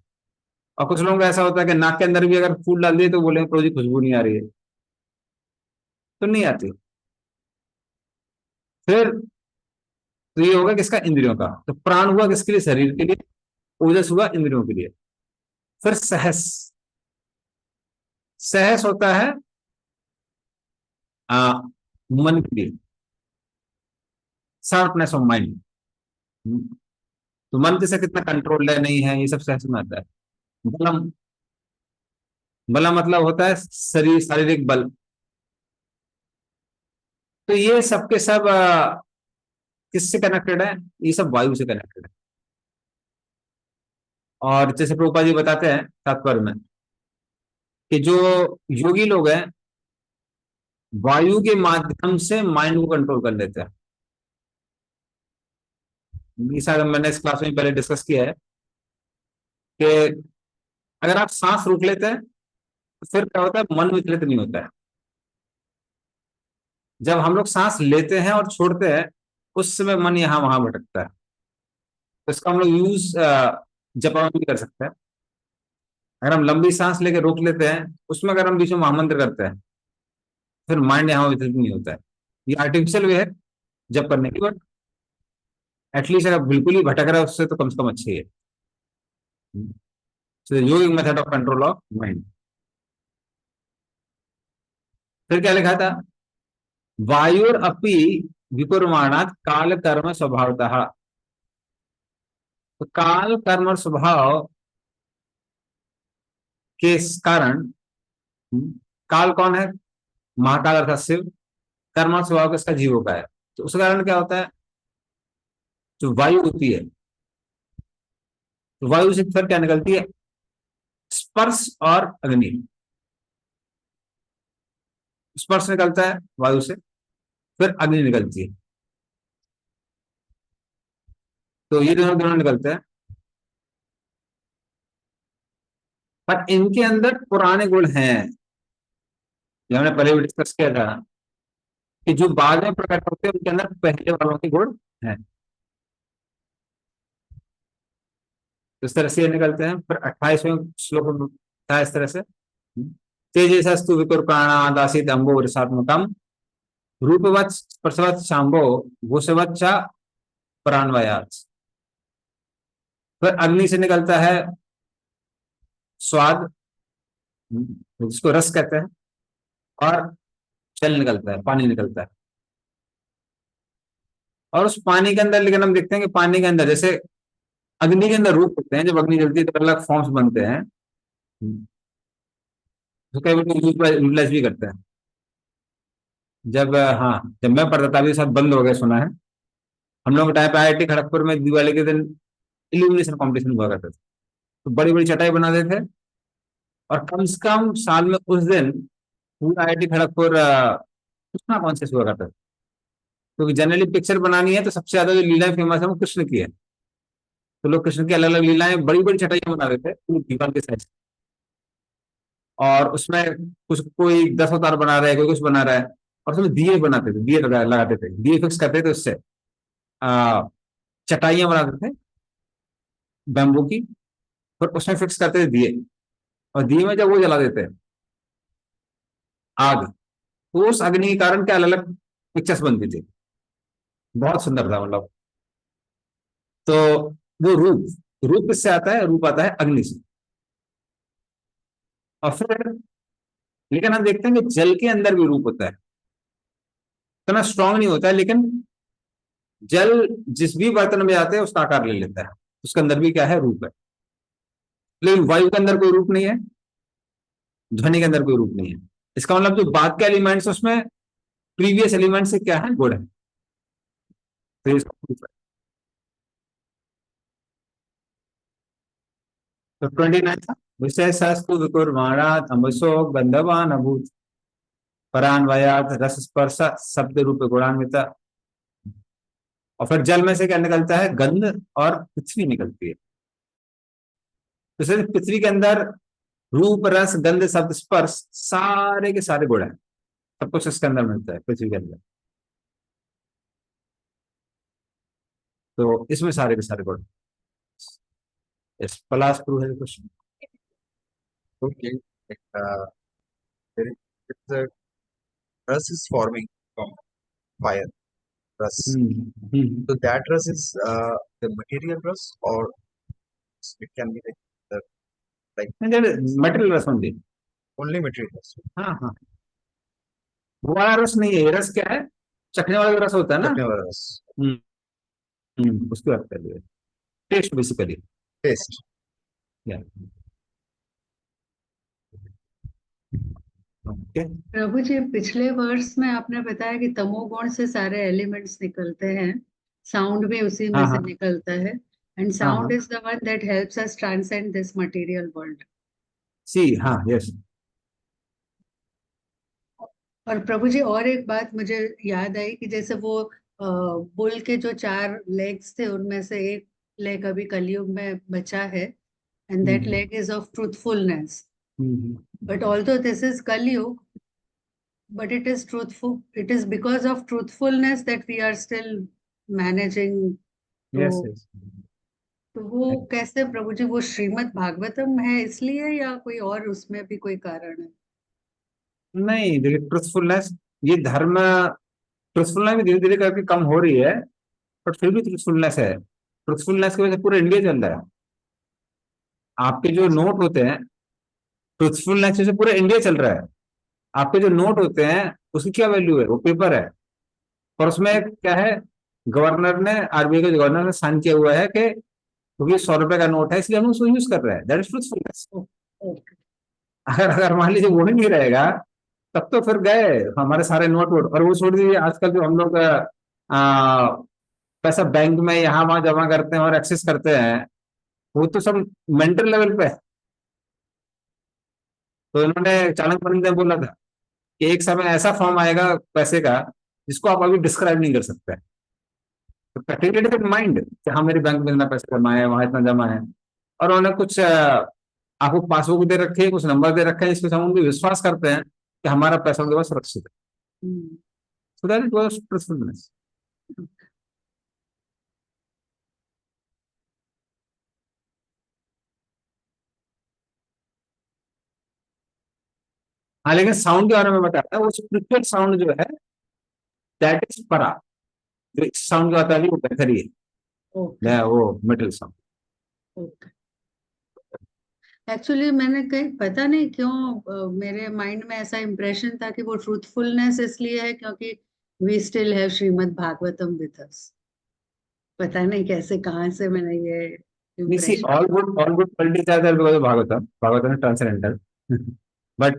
और कुछ लोगों का ऐसा होता है कि नाक के अंदर भी अगर फूल डाल दिए तो बोलेंगे प्रो जी खुशबू नहीं आ रही है, तो नहीं आती। फिर तो ये होगा किसका? इंद्रियों का। तो प्राण हुआ किसके लिए? शरीर के लिए। ओजस हुआ इंद्रियों के लिए। फिर सहस। सहस होता है आ, मन के लिए, शार्पनेस ऑफ माइंड। तो मन से कितना कंट्रोल है नहीं है, ये सब सहस में आता है। बलम। बलम मतलब होता है शरीर, शारीरिक बल। तो ये सब के सब किससे कनेक्टेड है? ये सब वायु से कनेक्टेड है। और जैसे प्रभुपाद जी बताते हैं तात्पर्य में कि जो योगी लोग हैं वायु के माध्यम से माइंड को कंट्रोल कर लेते हैं। ये शायद मैंने इस क्लास में पहले डिस्कस किया है कि अगर आप सांस रोक लेते हैं तो फिर क्या होता है? मन विचलित नहीं होता है। जब हम लोग सांस लेते हैं और छोड़ते हैं उस समय मन यहां वहां भटकता है। तो इसका हम लोग यूज जप में भी कर सकते हैं। अगर हम लंबी सांस लेके रोक लेते हैं, उसमें अगर हम बीच में महामंत्र करते हैं, फिर माइंड यहाँ विचलित नहीं होता है। ये आर्टिफिशियल वे है जब करने की, बट एटलीस्ट अगर बिल्कुल ही भटक रहा है उससे तो कम से कम अच्छी है। योगिक method of control of mind. फिर क्या लिखा था? वायुर अपि विकुर्माणात काल कर्म स्वभावतः। तो काल कर्म और स्वभाव के कारण, काल कौन है? महाकाल अर्थात शिव। कर्म और स्वभाव किसका? जीवों का है। तो उस कारण क्या होता है? जो वायु होती है, तो वायु से फिर क्या निकलती है? स्पर्श और अग्नि। स्पर्श निकलता है वायु से, फिर अग्नि निकलती है। तो ये दोनों दोनों निकलते हैं। पर इनके अंदर पुराने गुण हैं, जो हमने पहले भी डिस्कस किया था कि जो बाद में प्रकट होते हैं उनके अंदर पहले वालों के गुण हैं। तो इस तरह से ये निकलते हैं। फिर 28वें श्लोक में था इस तरह से, तेजसस्तु विकुर प्राणादासित अंबो रसात्मकम रूपवत् स्पर्शवत् शांभो घोषवत् च प्राणवायात्। फिर अग्नि से निकलता है स्वाद, जिसको रस कहते हैं, और जल निकलता है, पानी निकलता है। और उस पानी के अंदर लेकिन हम देखते हैं कि पानी के अंदर जैसे अग्नि के अंदर रूप होते हैं, जब अग्नि जलती है तो अलग फॉर्म्स बनते हैं, तो कई बार यूटिलाइज भी करते हैं। जब हाँ, जब मैं पढ़ता था अभी शायद बंद हो गया सुना है, हम लोग टाइप IIT खड़गपुर में दिवाली के दिन इल्यूमिनेशन कॉम्पिटिशन हुआ करते थे। तो बड़ी बड़ी चटाई बनाते थे और कम से कम साल में उस दिन पूरा IIT खड़गपुर कृष्णा कॉन्शियस हुआ करता था। क्योंकि जनरली पिक्चर बनानी है तो सबसे ज्यादा जो लीलाएं फेमस है वो कृष्ण की है। तो लोग कृष्ण की अलग अलग लीलाएं बड़ी बड़ी चटाइयां बना देते हैं दीवार के साइज, और उसमें कुछ कोई 10 अवतार बना रहा है, कोई कुछ बना रहा है, और उसमें दिए बनाते थे, दिए लगाते थे, दिए फिक्स करते थे, उससे चटाइयां बनाते थे बैम्बू की, फिर उसमें फिक्स करते थे दिए, और दिए में जब वो जला देते आग, तो उस अग्नि के कारण क्या अलग अलग पिक्चर्स बनती थी, बहुत सुंदर था मतलब। तो वो रूप, रूप किससे आता है? रूप आता है अग्नि से। और फिर लेकिन हम देखते हैं कि जल के अंदर भी रूप होता है, इतना स्ट्रांग नहीं होता है, लेकिन जल जिस भी बर्तन में जाते हैं उसका आकार ले लेता है, उसके अंदर भी क्या है? रूप है। लेकिन वायु के अंदर कोई रूप नहीं है, ध्वनि के अंदर कोई रूप नहीं है। इसका मतलब जो बाद के एलिमेंट्स उसमें प्रीवियस एलिमेंट से क्या है? गुण है। तो इसका proof है। तो 29 था, विशेषस्तु विकुर्वाणात् अमृसो गंधवान अभूत परान्वयात् रस स्पर्श शब्द रूप गुणान्वित। और फिर जल में से क्या निकलता है? गंध और पृथ्वी निकलती है। तो सिर्फ पृथ्वी के अंदर रूप रस गंध शब्द स्पर्श सारे के सारे गुण हैं, सब कुछ इसके अंदर मिलता है पृथ्वी के अंदर। तो इसमें सारे के सारे गुण। यस, पलाश प्रू है question. Okay. Like, there is the rust is forming from fire. Rust. So that rust is the material rust, or it can be metal रस होंगे। only material rust. हाँ हाँ, वो वाला रस नहीं है, ये रस क्या है? चखने वाला जो रस होता है ना, चखने वाला रस. उसकी बात कर रही है, टेस्ट बेसिकली। Taste. ओके। प्रभु जी, पिछले वर्ष में आपने बताया कि तमोगुण से सारे एलिमेंट्स निकलते हैं, साउंड भी उसी में हाँ से हाँ निकलता है, एंड हाँ साउंड हाँ, is the one that helps us transcend this material world. See, हाँ, यस। और प्रभु जी, और एक बात मुझे याद आई कि जैसे वो बुल के जो 4 लेग्स थे उनमें से एक लेग अभी कलयुग में बचा है, and that leg is of truthfulness. But although this is कलयुग, but it is truthful, it is because of truthfulness that we are still managing yes to। Yes. तो वो कैसे प्रभु जी? वो श्रीमद् भागवतम है इसलिए, या कोई और उसमें भी कोई कारण है? नहीं, देखिए ट्रुथफुलनेस, ये धर्म, ट्रुथफुलनेस भी धीरे धीरे करके कम हो रही है, बट फिर भी ट्रुथफुलनेस है। ट्रुथफुलनेस की वजह से पूरा इंडिया चल रहा है। आपके जो नोट होते हैं, ट्रुथफुलनेस से पूरा इंडिया चल रहा है। आपके जो नोट होते हैं उसकी क्या वैल्यू है? वो पेपर है, और उसमें क्या है? गवर्नर ने, आरबीआई के गवर्नर ने साइन किया हुआ है कि क्योंकि 100 रुपए का नोट है इसलिए हम उसको यूज कर रहे हैं। That is truthfulness. अगर अगर मान लीजिए वो ही नहीं रहेगा, तब तो फिर गए हमारे सारे नोट वोट। और वो छोड़ दीजिए, आजकल जो हम लोग पैसा बैंक में यहाँ वहां जमा करते हैं और एक्सेस करते हैं, वो तो सब मेंटल लेवल पे है। तो इन्होंने, चाणक्य पंडित ने बोला था कि एक समय ऐसा फॉर्म आएगा पैसे का जिसको आप अभी डिस्क्राइब नहीं कर सकते। तो कैटेगरी माइंड कि हाँ मेरे बैंक में इतना पैसा जमा है, वहां इतना जमा है, और उन्होंने कुछ आपको पासबुक दे रखे हैं, कुछ नंबर दे रखे हैं, इसके हम उनको विश्वास करते हैं कि हमारा पैसा उनके पास सुरक्षित है। So that it was truthfulness. हाँ, लेकिन साउंड के बारे में बताता है, वो स्पिरिचुअल साउंड जो है दैट इज परा। जो साउंड जो आता है वो बेहतर ही है, वो मिडिल साउंड। एक्चुअली मैंने कहीं, पता नहीं क्यों मेरे माइंड में ऐसा इंप्रेशन था कि वो ट्रूथफुलनेस इसलिए है क्योंकि we still have Shrimad Bhagavatam with us. पता नहीं कैसे, कहाँ से मैंने ये You see, impression. all good qualities are there because of Bhagavatam. Bhagavatam is transcendental. But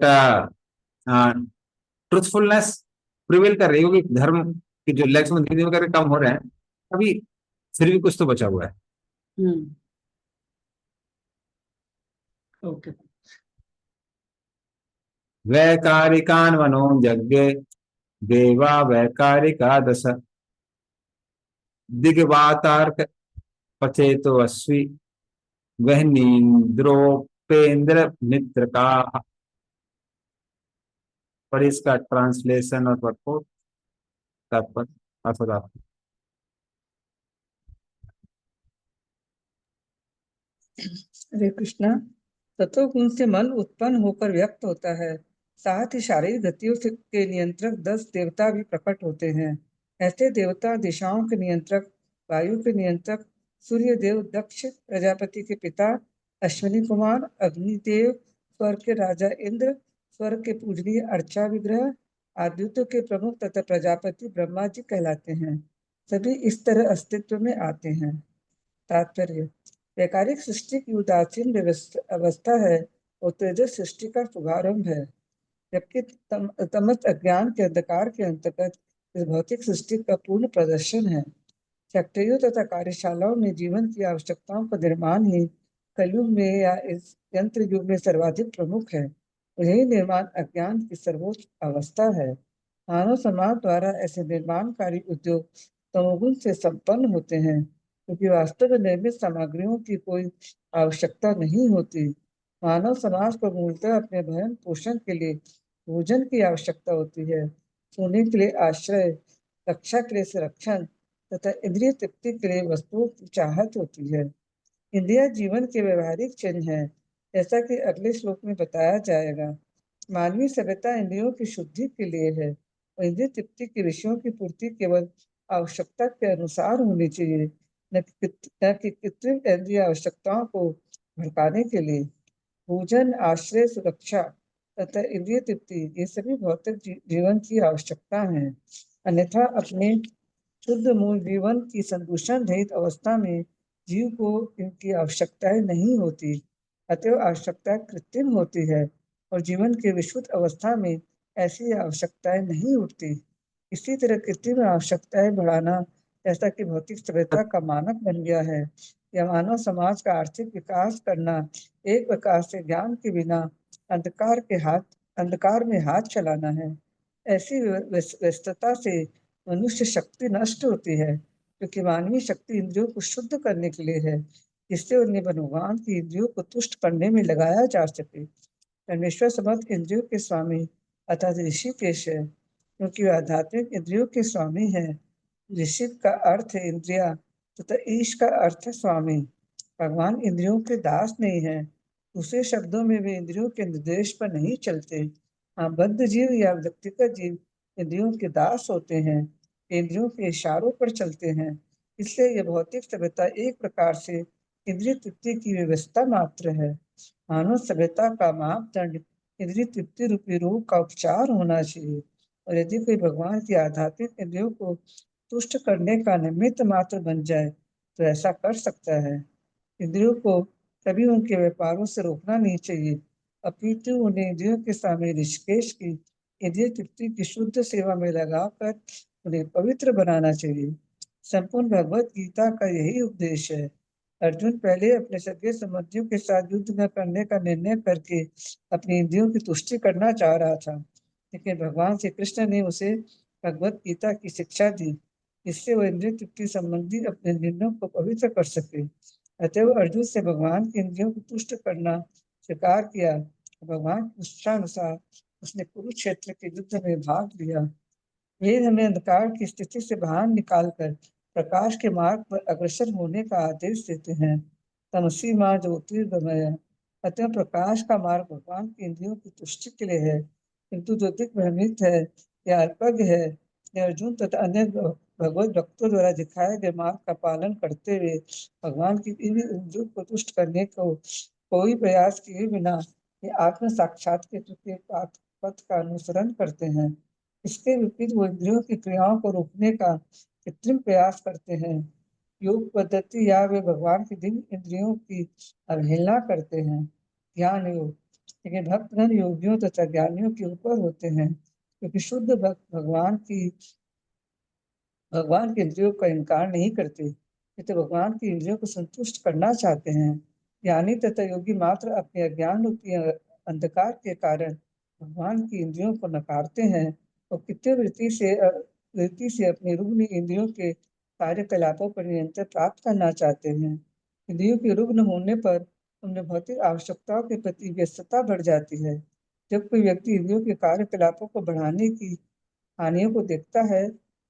truthfulness prevail कर रही है, क्योंकि धर्म की जो लेग्स में धीरे धीरे करके कम हो रहे हैं, अभी फिर भी कुछ तो बचा हुआ है। ओके। वैकारिकान वनो यज्ञे देवा वैकारिका दश दिग्वातार्क पचेतो अश्वी वह नींद्रोपेंद्र मित्र का। पर इसका ट्रांसलेशन और पurport तात्पर्य। हरे कृष्णा। सतोगुण से मन उत्पन्न होकर व्यक्त होता है, साथ ही शारीरिक गतियों के नियंत्रक 10 देवता भी प्रकट होते हैं। ऐसे देवता दिशाओं के नियंत्रक, वायु के नियंत्रक, सूर्य देव दक्ष, प्रजापति के पिता अश्विनी कुमार, अग्निदेव, स्वर्ग के राजा इंद्र, स्वर्ग के पूजनीय अर्चा विग्रह, आदित्यों के प्रमुख तथा प्रजापति ब्रह्मा जी कहलाते हैं। सभी इस तरह अस्तित्व में आते हैं। तात्पर्य: वैकारिक सृष्टि की उदासीन अवस्था है और तेजस सृष्टि का शुभारंभ है, जबकि तमस अज्ञान के अंधकार के अंतर्गत इस भौतिक सृष्टि का पूर्ण प्रदर्शन है। फैक्ट्रियों तथा कार्यशालाओं में जीवन की आवश्यकताओं का निर्माण ही कलयुग में या इस यंत्र युग में सर्वाधिक प्रमुख है। यही निर्माण अज्ञान की सर्वोच्च अवस्था है। मानव समाज द्वारा ऐसे निर्माणकारी उद्योग तमोगुण से संपन्न होते हैं, क्योंकि वास्तव में निर्मित सामग्रियों की कोई आवश्यकता नहीं होती। मानव समाज को मूलतः अपने भरण पोषण के लिए भोजन की आवश्यकता होती है, सोने के लिए आश्रय, रक्षा के लिए संरक्षण तथा इंद्रिय तृप्ति के लिए वस्तुओं की चाहत होती है। इंद्रिया जीवन के व्यवहारिक चिन्ह है, जैसा कि अगले श्लोक में बताया जाएगा। मानवीय सभ्यता इंद्रियों की शुद्धि के लिए है और इंद्रिय तृप्ति के विषयों की पूर्ति केवल आवश्यकता के अनुसार होनी चाहिए, न कि कृत्रिम इंद्रिय आवश्यकताओं को भड़काने के लिए। भोजन, आश्रय, सुरक्षा तथा इंद्रिय तृप्ति ये सभी भौतिक जीवन की आवश्यकता है। अन्यथा अपने शुद्ध मूल जीवन की संदूषण रहित अवस्था में जीव को इनकी आवश्यकताएं नहीं होती, अतएव आवश्यकता कृत्रिम होती है और जीवन के विशुद्ध अवस्था में ऐसी आवश्यकताएं नहीं उठती। इसी तरह कृत्रिम आवश्यकताएं बढ़ाना, जैसा कि भौतिक सभ्यता का मानक बन गया है, या मानव समाज का आर्थिक विकास करना एक प्रकार से ज्ञान के बिना अंधकार में हाथ चलाना है। ऐसी व्यस्तता से मनुष्य शक्ति नष्ट होती है, क्योंकि मानवीय शक्ति इंद्रियों को शुद्ध करने के लिए है, जिससे उन्हें भगवान की इंद्रियों को तुष्ट करने में लगाया जा सके। परमेश्वर समस्त इंद्रियों के स्वामी अर्थात ऋषिकेश है, क्योंकि वे आध्यात्मिक इंद्रियों के स्वामी है। ऋषि का अर्थ है इंद्रिया तथा ईश का अर्थ है स्वामी। भगवान इंद्रियों के दास नहीं है। दूसरे शब्दों में वे इंद्रियों के निर्देश पर नहीं चलते। हाँ, बद्ध जीव या व्यक्तिगत जीव इंद्रियों के दास होते हैं, इंद्रियों के इशारों पर चलते हैं। इसलिए यह भौतिक सभ्यता एक प्रकार से इंद्रिय तृप्ति की व्यवस्था मात्र है। मानव सभ्यता का मापदंड इंद्रिय तृप्ति रूपी रोग का उपचार होना चाहिए, और यदि कोई भगवान की आध्यात्मिक इंद्रियों को तुष्ट करने का निमित्त मात्र बन जाए तो ऐसा कर सकता है। इंद्रियों को कभी उनके व्यापारों से रोकना नहीं चाहिए, अपितु उन्हें इंद्रियों के सामने ऋषिकेश की इंद्रिय तृप्ति की शुद्ध सेवा में लगाकर उन्हें पवित्र बनाना चाहिए। संपूर्ण भगवत गीता का यही उपदेश है। अर्जुन पहले अपने सगे संबंधियों के साथ युद्ध न करने का निर्णय करके अपनी इंद्रियों की तुष्टि करना चाह रहा था, लेकिन भगवान श्री कृष्ण ने उसे भगवत गीता की शिक्षा दी, इससे वह इंद्रिय तृप्ति संबंधी अपने निर्णयों को पवित्र कर सके। अतएव अर्जुन से भगवान के इंद्रियों को तुष्ट करना स्वीकार किया। भगवान की इच्छानुसार उसने कुरुक्षेत्र के युद्ध में भाग लिया। वेद हमें अंधकार की स्थिति से बाहर निकालकर प्रकाश के मार्ग पर अग्रसर होने का आदेश देते हैं। तमसी मां ज्योतिर्गमय। अतः प्रकाश का मार्ग भगवान की इंद्रियों की तुष्टि के लिए है, किंतु जो दिग्भ्रमित है या अल्पज्ञ है या अर्जुन तथा अन्य भगवत भक्तों द्वारा दिखाए गए मार्ग का पालन करते हुए भगवान की इंद्रियों को तुष्ट करने को कोई प्रयास किए बिना ये आत्म साक्षात्कार के पथ का अनुसरण करते हैं। इसके विपरीत वो इंद्रियों की क्रियाओं को रोकने का कृत्रिम प्रयास करते हैं। योग पद्धति या वे भगवान की दिव्य इंद्रियों की अवहेलना करते हैं। ज्ञान योग, लेकिन भक्तगण योगियों तथा ज्ञानियों के ऊपर होते हैं, क्योंकि शुद्ध भक्त भगवान की इंद्रियों का इनकार नहीं करते, तो भगवान की इंद्रियों को संतुष्ट करना चाहते हैं। ज्ञानी तथा योगी मात्र अपने अज्ञान रूपी अंधकार के कारण भगवान की इंद्रियों को नकारते हैं और कृत्य वृत्ति से अपने रुग्ण इंद्रियों के कार्यकलापों पर नियंत्रण प्राप्त करना चाहते हैं। इंद्रियों के रुग्ण होने पर उनमें भौतिक आवश्यकताओं के प्रति व्यस्तता बढ़ जाती है। जब कोई व्यक्ति इंद्रियों के कार्यकलापों को बढ़ाने की हानियों को देखता है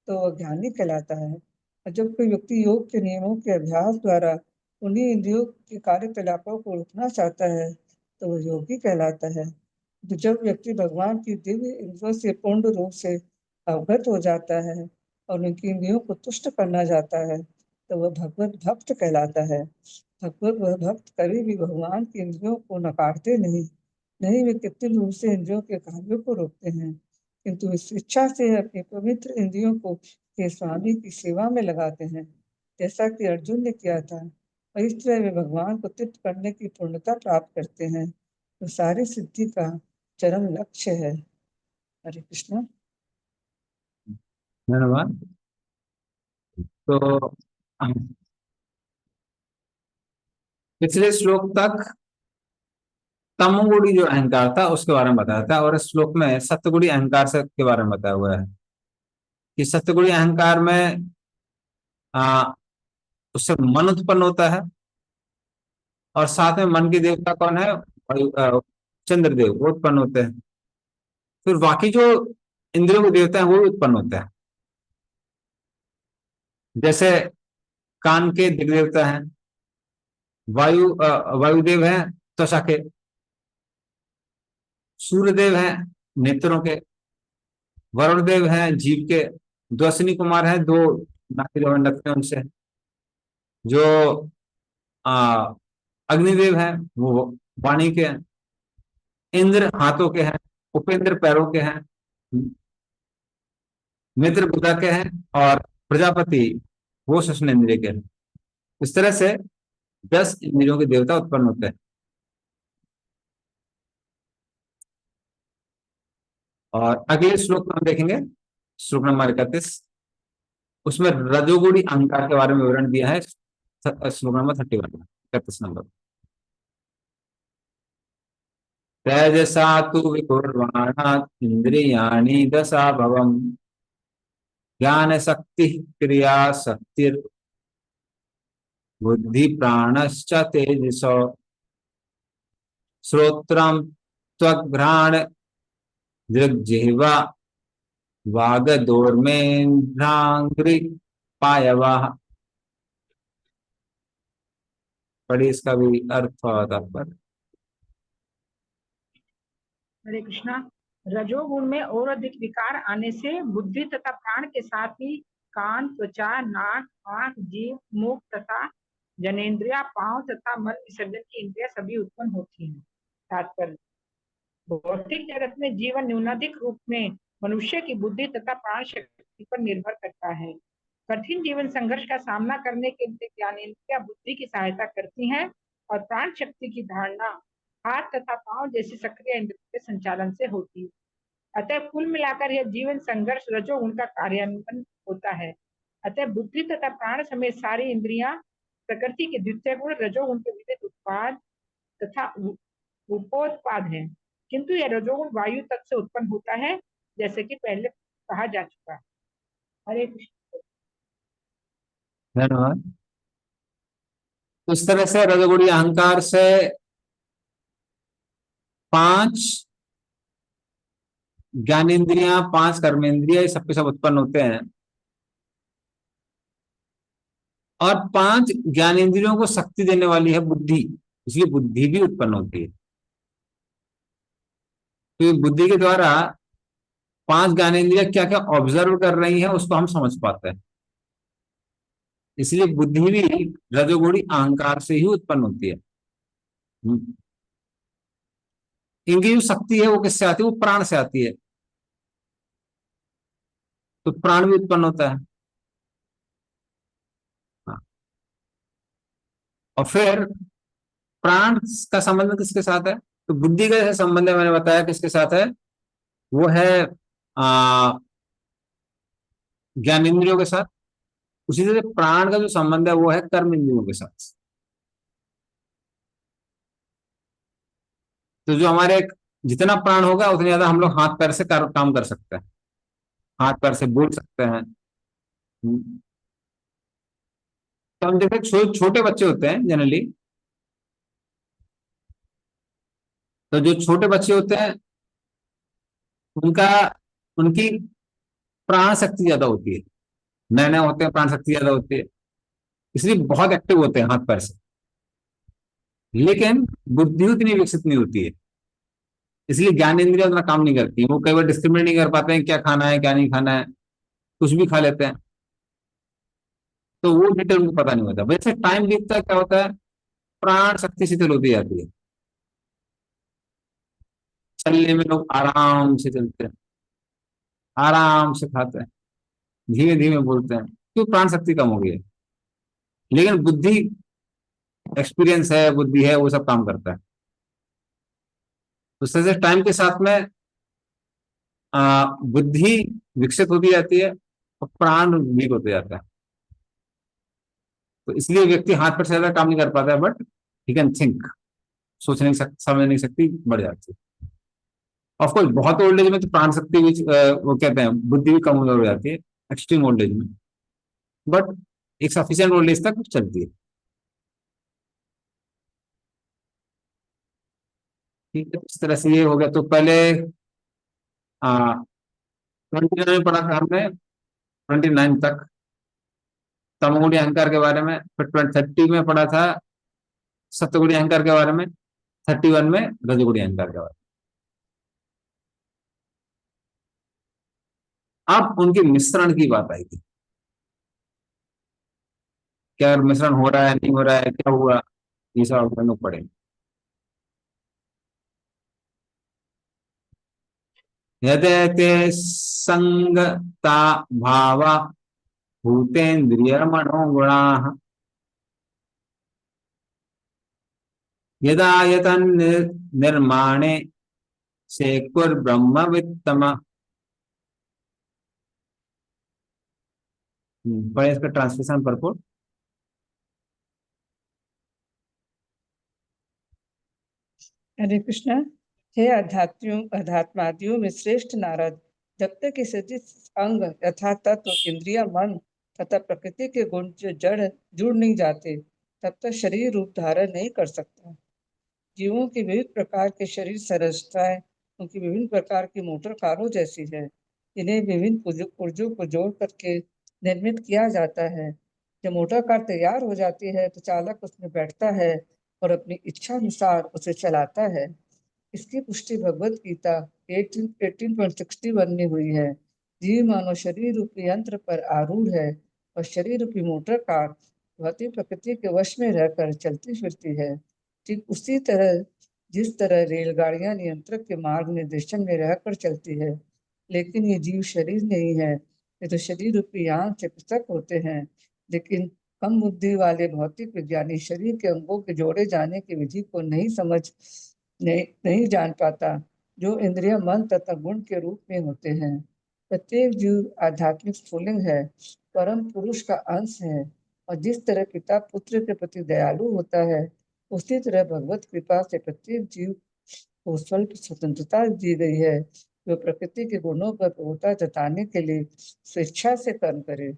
तो वह ज्ञानी कहलाता है, और जब कोई व्यक्ति योग के नियमों के अभ्यास द्वारा उन्हीं इंद्रियों के कार्यकलापों को रोकना चाहता है तो वह योगी कहलाता है। तो जब व्यक्ति भगवान की दिव्य इंद्रियों से पूर्ण रूप से अवगत हो जाता है और उनकी इंद्रियों को तुष्ट करना जाता है तो वह भगवत भक्त कहलाता है। भगवत वह भक्त कभी भी भगवान की इंद्रियों को नकारते नहीं वे कृत्रिम रूप से इंद्रियों के कार्यों को रोकते हैं, किंतु इस इच्छा से अपनी पवित्र इंद्रियों को के स्वामी की सेवा में लगाते हैं, जैसा कि अर्जुन ने किया था। और इस तरह वे भगवान को तृप्त करने की पूर्णता प्राप्त करते हैं, तो सारी सिद्धि का चरम लक्ष्य है। हरे कृष्णा। धन्यवाद। तो पिछले श्लोक तक तमोगुणी जो अहंकार था उसके बारे में बताया था, और इस श्लोक में सत्वगुणी अहंकार से के बारे में बताया हुआ है कि सत्वगुणी अहंकार में उससे मन उत्पन्न होता है, और साथ में मन की देवता कौन है, चंद्रदेव, वो उत्पन्न होते हैं। फिर बाकी जो इंद्रियों के देवता हैं वो भी उत्पन्न होते हैं, जैसे कान के दिग्देवता हैं, वायुदेव हैं त्वचा के, सूर्यदेव हैं नेत्रों के, वरुण देव हैं जीव के, दो अश्विनी कुमार हैं, दो नाक जो नखरे उनसे, जो अग्निदेव हैं वो वाणी के हैं, इंद्र हाथों के हैं, उपेंद्र पैरों के हैं, मित्र बुधा के हैं, और प्रजापति वो श्वसन इंद्रिय के हैं। इस तरह से 10 इंद्रियों के देवता उत्पन्न होते हैं। और अगले श्लोक में हम देखेंगे, श्लोक नंबर 31, उसमें रजोगुणी अहंकार के बारे में विवरण दिया है, श्लोक नंबर 31 में, 31 नंबर। तेजसा तु विकुर्वाणात् इंद्रियाणि दशा भवम् ज्ञान शक्ति क्रिया शक्ति बुद्धि प्राणश्च तेजसो श्रोत्रम त्वग्घ्राण दृग्जिह्वा वागदोर्मेन्द्रांग्रि पायवः। पढ़िए इसका भी अर्थ और तात्पर्य। हरे कृष्णा। रजोगुण में और अधिक विकार आने से बुद्धि तथा प्राण के साथ ही कान, त्वचा, नाक, आंख, जीभ, मुख तथा जनेन्द्रिया, पांव तथा मन विसर्जन की इंद्रिया सभी उत्पन्न होती हैं। तात्पर्य, भौतिक जगत में जीवन न्यूनाधिक रूप में मनुष्य की बुद्धि तथा प्राण शक्ति पर निर्भर करता है। कठिन जीवन संघर्ष का सामना करने के लिए ज्ञानेन्द्रिया बुद्धि की सहायता करती हैं और प्राण शक्ति की धारणा हाथ तथा पांव जैसी सक्रिय इंद्रियों के संचालन से होती है। अतः कुल मिलाकर यह जीवन संघर्ष रजोगुण का कार्यान्वयन होता है। अतः बुद्धि तथा प्राण समेत सारी इंद्रियां प्रकृति के द्वितीय गुण रजोगुण के विविध उत्पाद तथा उपोत्पाद है, किंतु यह रजोगुण वायु तत्व से उत्पन्न होता है, जैसे कि पहले कहा जा चुका है। हरे कृष्ण। धन्यवाद। इस तरह से रजोगुणी अहंकार से 5 ज्ञानेन्द्रियां, 5 कर्मेंद्रिया, सबके सब उत्पन्न होते हैं, और 5 ज्ञानेन्द्रियों को शक्ति देने वाली है बुद्धि, इसलिए बुद्धि भी उत्पन्न होती है। तो बुद्धि के द्वारा 5 ज्ञानेन्द्रियां क्या क्या ऑब्जर्व कर रही हैं उसको हम समझ पाते हैं, इसलिए बुद्धि भी रजोगुणी अहंकार से ही उत्पन्न होती है। इनकी जो शक्ति है वो किससे आती है, वो प्राण से आती है, तो प्राण भी उत्पन्न होता है। हाँ। और फिर प्राण का संबंध किसके साथ है, तो बुद्धि का जैसे संबंध है, मैंने बताया किसके साथ है, वो है ज्ञानेन्द्रियों के साथ। उसी तरह प्राण का जो संबंध है वो है कर्म इंद्रियों के साथ। तो जो हमारे जितना प्राण होगा उतनी ज्यादा हम लोग हाथ पैर से काम कर सकते हैं, हाथ पैर से बोल सकते हैं। तो हम जैसे छोटे बच्चे होते हैं जनरली, तो जो छोटे बच्चे होते हैं उनकी प्राण शक्ति ज्यादा होती है, नए नए होते हैं, प्राण शक्ति ज्यादा होती है, इसलिए बहुत एक्टिव होते हैं हाथ पैर से, लेकिन बुद्धि उतनी विकसित नहीं होती है। इसलिए ज्ञान इंद्रिया उतना काम नहीं करती, वो कई बार डिस्क्रिमिनेट नहीं कर पाते हैं क्या खाना है क्या नहीं खाना है, कुछ भी खा लेते हैं, तो वो डिटेल उनको पता नहीं होता। वैसे टाइम बीतता है क्या होता है, प्राण शक्ति शिथिल होती जाती है, चलने में लोग आराम से चलते हैं, आराम से खाते हैं, धीमे धीमे बोलते हैं, क्यों, प्राण शक्ति कम हो गई है। लेकिन बुद्धि, एक्सपीरियंस है, बुद्धि है, वो सब काम करता है। तो जैसे टाइम के साथ में बुद्धि विकसित होती जाती है और प्राण वीक होते जाता है। तो इसलिए व्यक्ति हाथ पर से ज्यादा काम नहीं कर पाता है, बट ही कैन थिंक, सोच नहीं सकती, समझ नहीं सकती, बढ़ जाती है। ऑफकोर्स बहुत ओल्ड एज में तो प्राण शक्ति भी वो कहते हैं बुद्धि भी कम हो जाती है, एक्सट्रीम ओल्ड एज में, बट एक सफिशियंट ओल्ड एज तक चलती है। ठीक है, इस तरह से ये हो गया। तो पहले 29 में पढ़ा था हमने, 29 तक तमोगुणी अहंकार के बारे में, फिर 30 में पढ़ा था सप्तगुणी अहंकार के बारे में, 31 में रजोगुणी अहंकार के बारे में। अब उनके मिश्रण की बात आएगी, क्या मिश्रण हो रहा है नहीं हो रहा है, क्या हुआ, ये सब हम लोग पढ़ेंगे। यदेते संगता भावा भूतेन्द्रिय मनोगुणाः यदा यतन निर्माणे शेकुर ब्रह्मवित्तम। पढ़े इसका ट्रांसलेशन परपोर्ट। हरे कृष्णा। हे अध्यात्मादियों में श्रेष्ठ नारद, जब तक इस अंग यथा तत्व इंद्रिय मन तथा प्रकृति के गुण जो जड़ जुड़ नहीं जाते, तब तक शरीर रूप धारण नहीं कर सकता। जीवों की विविध प्रकार के शरीर संरचनाएं उनकी विभिन्न प्रकार की मोटर कारों जैसी है। इन्हें विभिन्न पुर्जों को जोड़ करके निर्मित किया जाता है। जब मोटर कार तैयार हो जाती है तो चालक उसमें बैठता है और अपनी इच्छा अनुसार उसे चलाता है। इसकी पुष्टि भगवत गीता 18.61 में हुई है। जीव मानव शरीर रूपी यंत्र पर आरूढ़ है और शरीर रूपी मोटर कार भौतिक प्रकृति के वश में रहकर चलती फिरती है। ठीक उसी तरह जिस तरह रेलगाड़ियां नियंत्रक के मार्ग निर्देशन में रहकर चलती है, लेकिन ये जीव शरीर नहीं है, ये तो शरीर रूपी यान से पृथक होते हैं। लेकिन कम बुद्धि वाले भौतिक विज्ञानी शरीर के अंगों के जोड़े जाने की विधि को नहीं जान पाता, जो इंद्रिय मन तथा गुण के रूप में होते हैं। प्रत्येक जीव आध्यात्मिक स्फुलिंग है, परम पुरुष का अंश है, और जिस तरह पिता पुत्र के प्रति दयालु होता है, उसी तरह भगवत कृपा से प्रत्येक जीव को स्वल्प स्वतंत्रता दी गई है, जो प्रकृति के गुणों पर प्रभुता जताने के लिए स्वेच्छा से कर्म करे।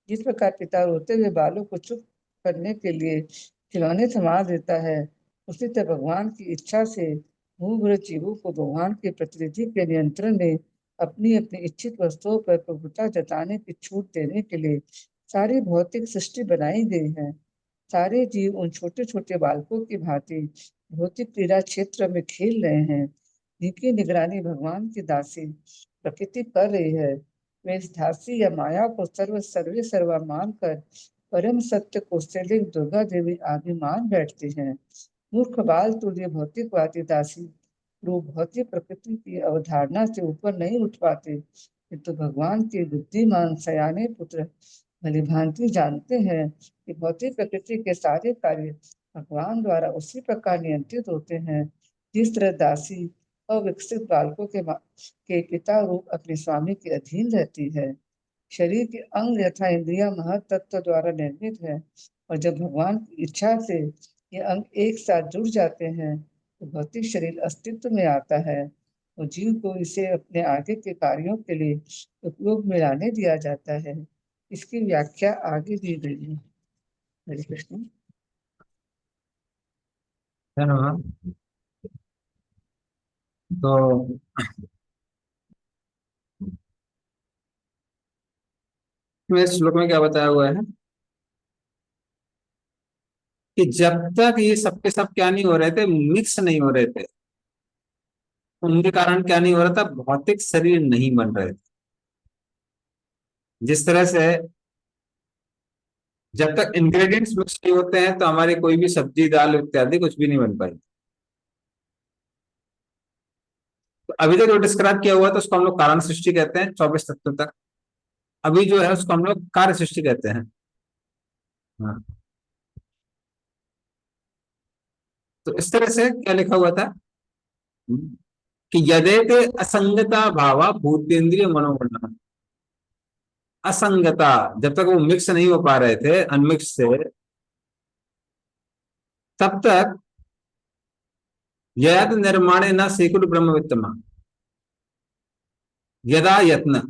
जिस प्रकार पिता रोते हुए बालों को चुप करने के लिए खिलौने थमा देता है, उसी तरह भगवान की इच्छा से भूभृत जीवों को भगवान के प्रतिनिधि के नियंत्रण में अपनी अपनी इच्छित वस्तुओं पर प्रभुता जताने की छूट देने के लिए सारी भौतिक सृष्टि बनाई गई है। सारे जीव उन छोटे छोटे बालकों की भांति भौतिक क्रीड़ा क्षेत्र में खेल रहे हैं, जिनकी निगरानी भगवान की दासी प्रकृति कर रही है। वे इस दासी या माया को सर्वे सर्वा मानकर परम सत्य को स्त्रीलिंग दुर्गा देवी आदि मान बैठते हैं। मूर्ख बाल तुल्य भौतिकवादी दासी रूप भौतिक प्रकृति की अवधारणा से ऊपर नहीं उठ पाते, किंतु भगवान के बुद्धिमान सयाने पुत्र भलीभांति जानते हैं कि भौतिक प्रकृति के सारे कार्य भगवान द्वारा उसी प्रकार नियंत्रित होते हैं, जिस तरह दासी अविकसित बालकों के पिता रूप अपने स्वामी के अधीन रहती है। शरीर के अंग यथा इंद्रिया महत तत्व द्वारा निर्मित है, और जब भगवान की इच्छा से ये अंग एक साथ जुड़ जाते हैं तो भौतिक शरीर अस्तित्व में आता है और जीव को इसे अपने आगे के कार्यों के लिए उपयोग में लाने दिया जाता है। इसकी व्याख्या आगे दी गई है। हरे कृष्ण। धन्यवाद। तो इस श्लोक में क्या बताया हुआ है कि जब तक ये सबके सब क्या नहीं हो रहे थे, मिक्स नहीं हो रहे थे, उनके कारण क्या नहीं हो रहा था, भौतिक शरीर नहीं बन रहे थे। जिस तरह से जब तक इंग्रेडिएंट्स मिक्स नहीं होते हैं तो हमारी कोई भी सब्जी दाल इत्यादि कुछ भी नहीं बन पाई। तो अभी तक जो डिस्क्राइब किया हुआ है तो उसको हम लोग कारण सृष्टि कहते हैं 24 तत्व तक। अभी जो है उसको हम लोग कार्य सृष्टि कहते हैं। हाँ, तो इस तरह से क्या लिखा हुआ था कि यदेते असंगता भावा भूतेंद्रिय मनोमंडल। असंगता, जब तक वो मिक्स नहीं हो पा रहे थे अनमिक्स से, तब तक यद निर्माणे न सेकुल ब्रह्म वित्तमा यदा यत्न,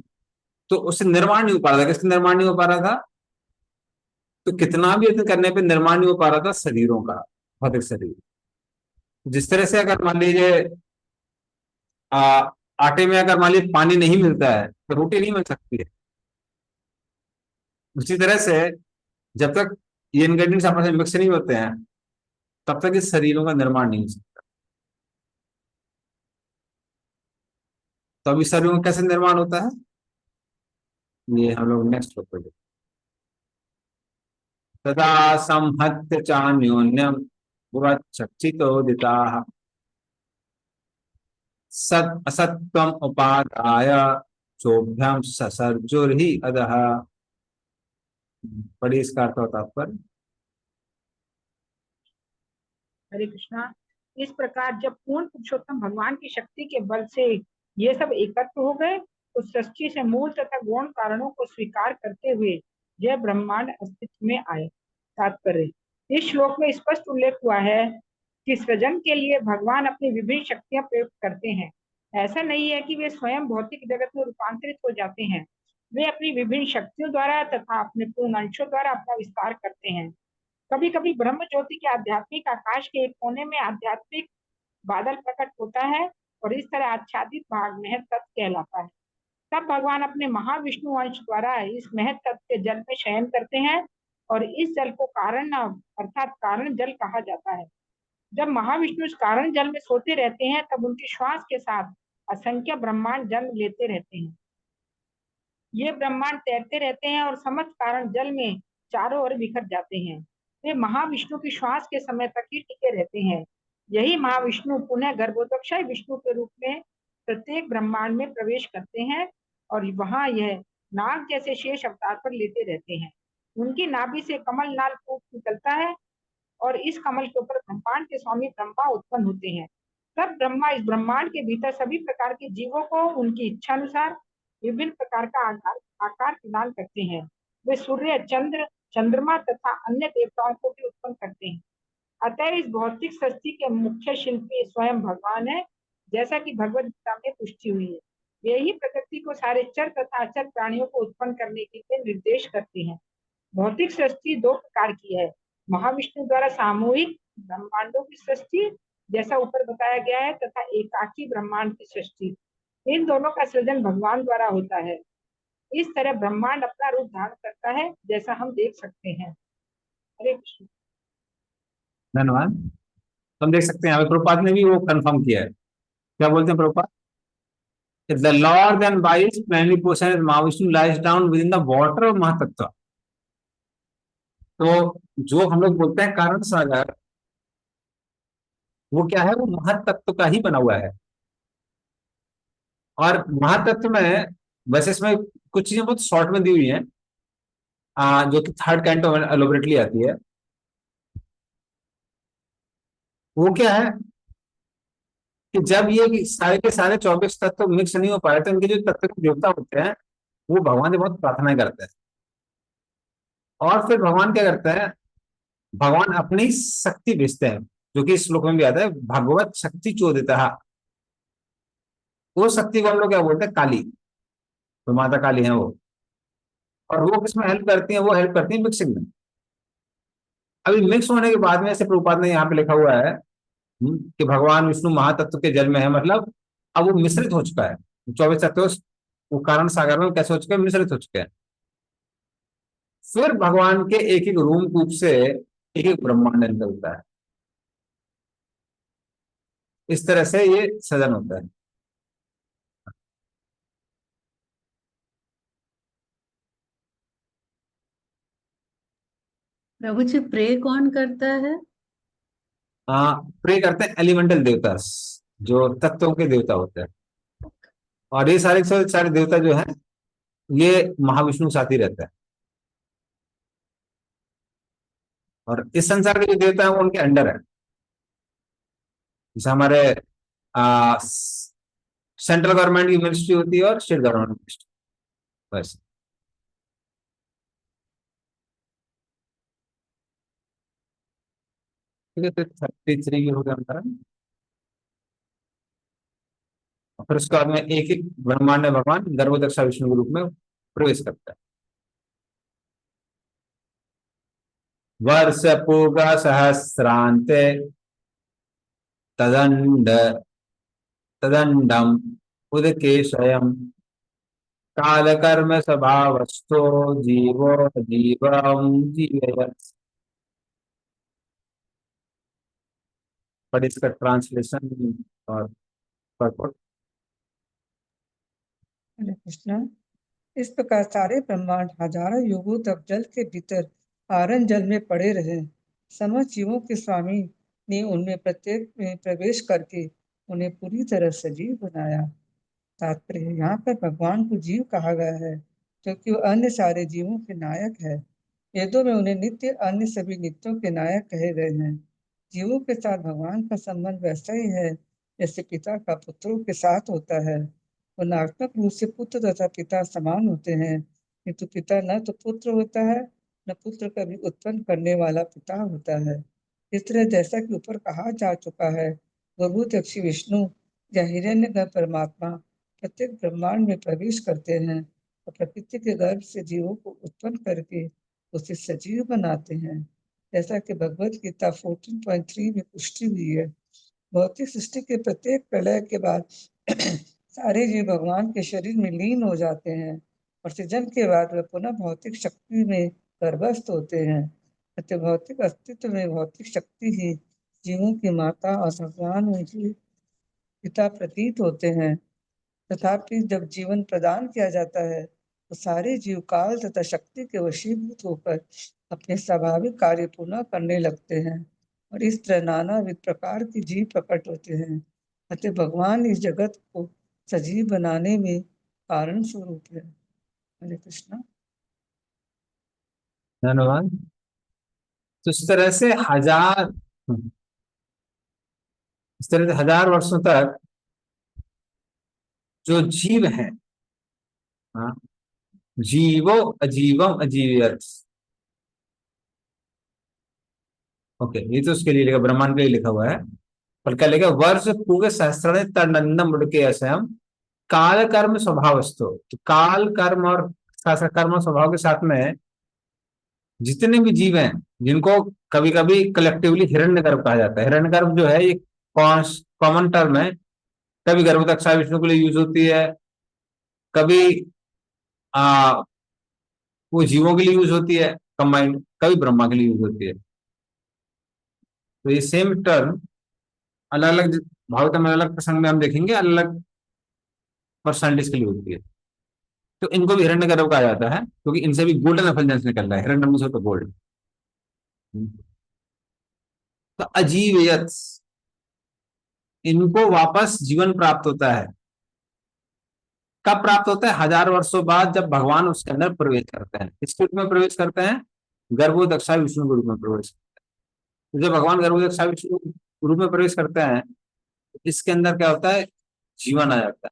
तो उससे निर्माण नहीं हो पा रहा था। किसका निर्माण नहीं हो पा रहा था? तो कितना भी यत्न करने पे निर्माण नहीं हो पा रहा था शरीरों का, भौतिक शरीर। जिस तरह से अगर मान लीजिए आ, आटे में अगर मान लीजिए पानी नहीं मिलता है तो रोटी नहीं बन सकती है। उसी तरह से जब तक ये इंग्रेडिएंट्स आपस में मिक्स नहीं होते हैं तब तक इस शरीरों का निर्माण नहीं हो सकता। तो अभी शरीरों का कैसे निर्माण होता है ये हम लोग नेक्स्ट पर देखेंगे। तदा संहत्य चान्योन्यम पुरच्छक्षितोदिताः सत् असत्वम उपादाय चोभ्यम ससर्जुर्हि अधः। पढ़िए इसका अर्थ होता पर। हरे कृष्णा। इस प्रकार जब पूर्ण पुरुषोत्तम भगवान की शक्ति के बल से ये सब एकत्र हो गए तो सृष्टि से मूल तथा गौण कारणों को स्वीकार करते हुए यह ब्रह्मांड अस्तित्व में आए। तात्पर्य, इस श्लोक में स्पष्ट उल्लेख हुआ है कि सृजन के लिए भगवान अपनी विभिन्न शक्तियां प्रयोग करते हैं। ऐसा नहीं है कि वे स्वयं भौतिक जगत में रूपांतरित हो जाते हैं। वे अपनी विभिन्न शक्तियों द्वारा तथा अपने पूर्ण अंशों द्वारा अपना विस्तार करते हैं। कभी कभी ब्रह्म ज्योति के आध्यात्मिक आकाश के एक कोने में आध्यात्मिक बादल प्रकट होता है और इस तरह आच्छादित भाग महत तत्व कहलाता है। तब भगवान अपने महाविष्णु अंश द्वारा इस महत तत्व के जल में शयन करते हैं और इस जल को कारण अर्थात कारण जल कहा जाता है। जब महाविष्णु इस कारण जल में सोते रहते हैं तब उनके श्वास के साथ असंख्य ब्रह्मांड जन्म लेते रहते हैं। ये ब्रह्मांड तैरते रहते हैं और समस्त कारण जल में चारों ओर बिखर जाते हैं। वे महाविष्णु की श्वास के समय तक ही टिके रहते हैं। यही महाविष्णु पुनः गर्भोदक्षय विष्णु के रूप में प्रत्येक ब्रह्मांड में प्रवेश करते हैं और वहां यह नाग जैसे शेष अवतार पर लेते रहते हैं। उनकी नाभि से कमल नाल फूट निकलता है और इस कमल के ऊपर ब्रह्मांड के स्वामी ब्रह्मा उत्पन्न होते हैं। तब ब्रह्मा इस ब्रह्मांड के भीतर सभी प्रकार के जीवों को उनकी इच्छा अनुसार विभिन्न प्रकार का आकार प्रदान करते हैं। वे सूर्य, चंद्र, चंद्रमा तथा अन्य देवताओं को भी उत्पन्न करते हैं। अतः इस भौतिक सृष्टि के मुख्य शिल्पी स्वयं भगवान है, जैसा कि भगवद गीता में पुष्टि हुई है। वे ही प्रकृति को सारे चर तथा अचर प्राणियों को उत्पन्न करने के लिए निर्देश करते हैं। भौतिक सृष्टि दो प्रकार की है, महाविष्णु द्वारा सामूहिक ब्रह्मांडों की सृष्टि जैसा ऊपर बताया गया है तथा एकाकी ब्रह्मांड की सृष्टि। इन दोनों का सृजन भगवान द्वारा होता है। इस तरह ब्रह्मांड अपना रूप धारण करता है जैसा हम देख सकते हैं। हरे कृष्ण। धन्यवाद। हम देख सकते हैं प्रभुपाद ने भी वो कंफर्म किया है। क्या बोलते हैं Prabhupada? The Lord then by his plenary portion Mahavishnu lies down within the water of महातत्व। तो जो हम लोग बोलते हैं कारण सागर, वो क्या है? वो महातत्व का ही बना हुआ है। और महातत्व में वैसे इसमें कुछ चीजें बहुत शॉर्ट में दी हुई हैं, जो कि थर्ड कैंटो में एलोबरेटली आती है। वो क्या है कि जब ये सारे के सारे 24 तत्व मिक्स नहीं हो पा रहे थे, उनके जो तत्व के देवता होते हैं वो भगवान से बहुत प्रार्थना करते हैं। और फिर भगवान क्या करते हैं? भगवान अपनी शक्ति भेजते हैं, जो कि इस श्लोक में भी आता है, भगवत शक्ति चोदिता। वो शक्ति को हम लोग क्या बोलते हैं? काली। तो माता काली है वो। और वो किसमें हेल्प करती है? वो हेल्प करती है मिक्सिंग में। अभी मिक्स होने के बाद में, ऐसे प्रभुपाद ने यहाँ पे लिखा हुआ है कि भगवान विष्णु महातत्व के जल में है, मतलब अब वो मिश्रित हो चुका है। 24 तत्व वो कारण सागर में कैसे हो चुके हैं? मिश्रित हो चुके हैं। फिर भगवान के एक एक रूम कूप से एक एक ब्रह्मांड निकलता है। इस तरह से ये सृजन होता है। प्रभु जी प्रे कौन करता है? प्रे करते हैं एलिमेंटल देवता, जो तत्वों के देवता होते हैं। और ये सारे के सारे देवता जो है ये महाविष्णु साथ ही रहता है। और इस संसार के जो देवता है वो उनके अंडर है। जैसे हमारे सेंट्रल गवर्नमेंट की मिनिस्ट्री होती है और स्टेट गवर्नमेंट की मिनिस्ट्री, बस। ठीक है, तो 33 की हो गया हमारा। और फिर उसके बाद में एक एक ब्रह्मांड में भगवान गर्भोदक्षा विष्णु के रूप में प्रवेश करता है। वर्ष पूगा सहस्रांते तदंड तदंडम उदकेशयम काल कर्म स्वभावस्थो जीवो जीवम जीवयत्। बट इसका ट्रांसलेशन और purport। हरे कृष्णा। इस प्रकार सारे ब्रह्मांड हजारों युगों तक जल के भीतर आरन जल में पड़े रहे। समस्त जीवों के स्वामी ने उनमें प्रत्येक में प्रवेश करके उन्हें पूरी तरह सजीव बनाया। तात्पर्य, यहाँ पर भगवान को जीव कहा गया है क्योंकि वो अन्य सारे जीवों के नायक है। वेदों में उन्हें नित्य, अन्य सभी नित्यों के नायक कहे गए हैं। जीवों के साथ भगवान का संबंध वैसा ही है जैसे पिता का पुत्रों के साथ होता है। गुणात्मक रूप से पुत्र तथा पिता समान होते हैं, किंतु पिता न तो पुत्र होता है, न पुत्र कभी उत्पन्न करने वाला पिता होता है। इस तरह जैसा कि ऊपर कहा जा चुका है, गर्भोदक्षी विष्णु या हिरण्यगर्भ परमात्मा प्रत्येक ब्रह्मांड में प्रवेश करते हैं और प्रकृति के गर्भ से जीवों को उत्पन्न करके उसे सजीव बनाते हैं। जैसा कि भगवत गीता 14.3 में पुष्टि हुई है, भौतिक सृष्टि के प्रत्येक प्रलय के बाद सारे जीव भगवान के शरीर में लीन हो जाते हैं और सृजन के बाद वे पुनः भौतिक शक्ति में गर्भस्थ होते हैं। अतः भौतिक अस्तित्व में भौतिक शक्ति ही जीवों की माता और भगवान उनके पिता प्रतीत होते हैं। तथापि जब जीवन प्रदान किया जाता है तो सारे जीव काल तथा शक्ति के वशीभूत होकर अपने स्वाभाविक कार्य पूर्ण करने लगते हैं और इस तरह नानाविध प्रकार के जीव प्रकट होते हैं। अतः भगवान इस जगत को सजीव बनाने में कारण स्वरूप है। हरे कृष्णा। धन्यवाद। तो इस तरह से हजार वर्षों तक जो जीव है, हाँ, जीवो अजीवम अजीवियत। ओके, ये तो उसके लिए लिखा, ब्रह्मांड के लिए लिखा हुआ है। पर क्या लिखा, वर्ष पूगे सहस्रण तदंडम मुड़के असयम काल कर्म स्वभावस्थो। तो काल कर्म और कर्म स्वभाव के साथ में जितने भी जीव हैं, जिनको कभी कभी कलेक्टिवली हिरण्यगर्भ कहा जाता है। हिरण्यगर्भ जो है ये कॉमन टर्म है। कभी गर्भोदक्षा विष्णु के लिए यूज होती है, कभी आ, वो जीवों के लिए यूज होती है कंबाइंड, कभी ब्रह्मा के लिए यूज होती है। तो ये सेम टर्म अलग अलग भागवत में अलग प्रसंग में हम देखेंगे, अलग अलग पर्सनैलिटीज के लिए होती है। तो इनको भी हिरण्यगर्भ कहा जाता है क्योंकि इनसे भी गोल्डन एफलजेंस निकल रहा है। हिरण्य से तो गोल्ड। तो अजीवियत, इनको वापस जीवन प्राप्त होता है। कब प्राप्त होता है? हजार वर्षों बाद, जब भगवान उसके अंदर प्रवेश करते हैं। किस रूप में प्रवेश करते हैं? गर्भोदक्षा विष्णु के रूप में प्रवेश करते हैं। तो जब भगवान गर्भोदक्षा विष्णु के रूप में प्रवेश करते हैं, तो इसके अंदर क्या होता है? जीवन आ जाता है।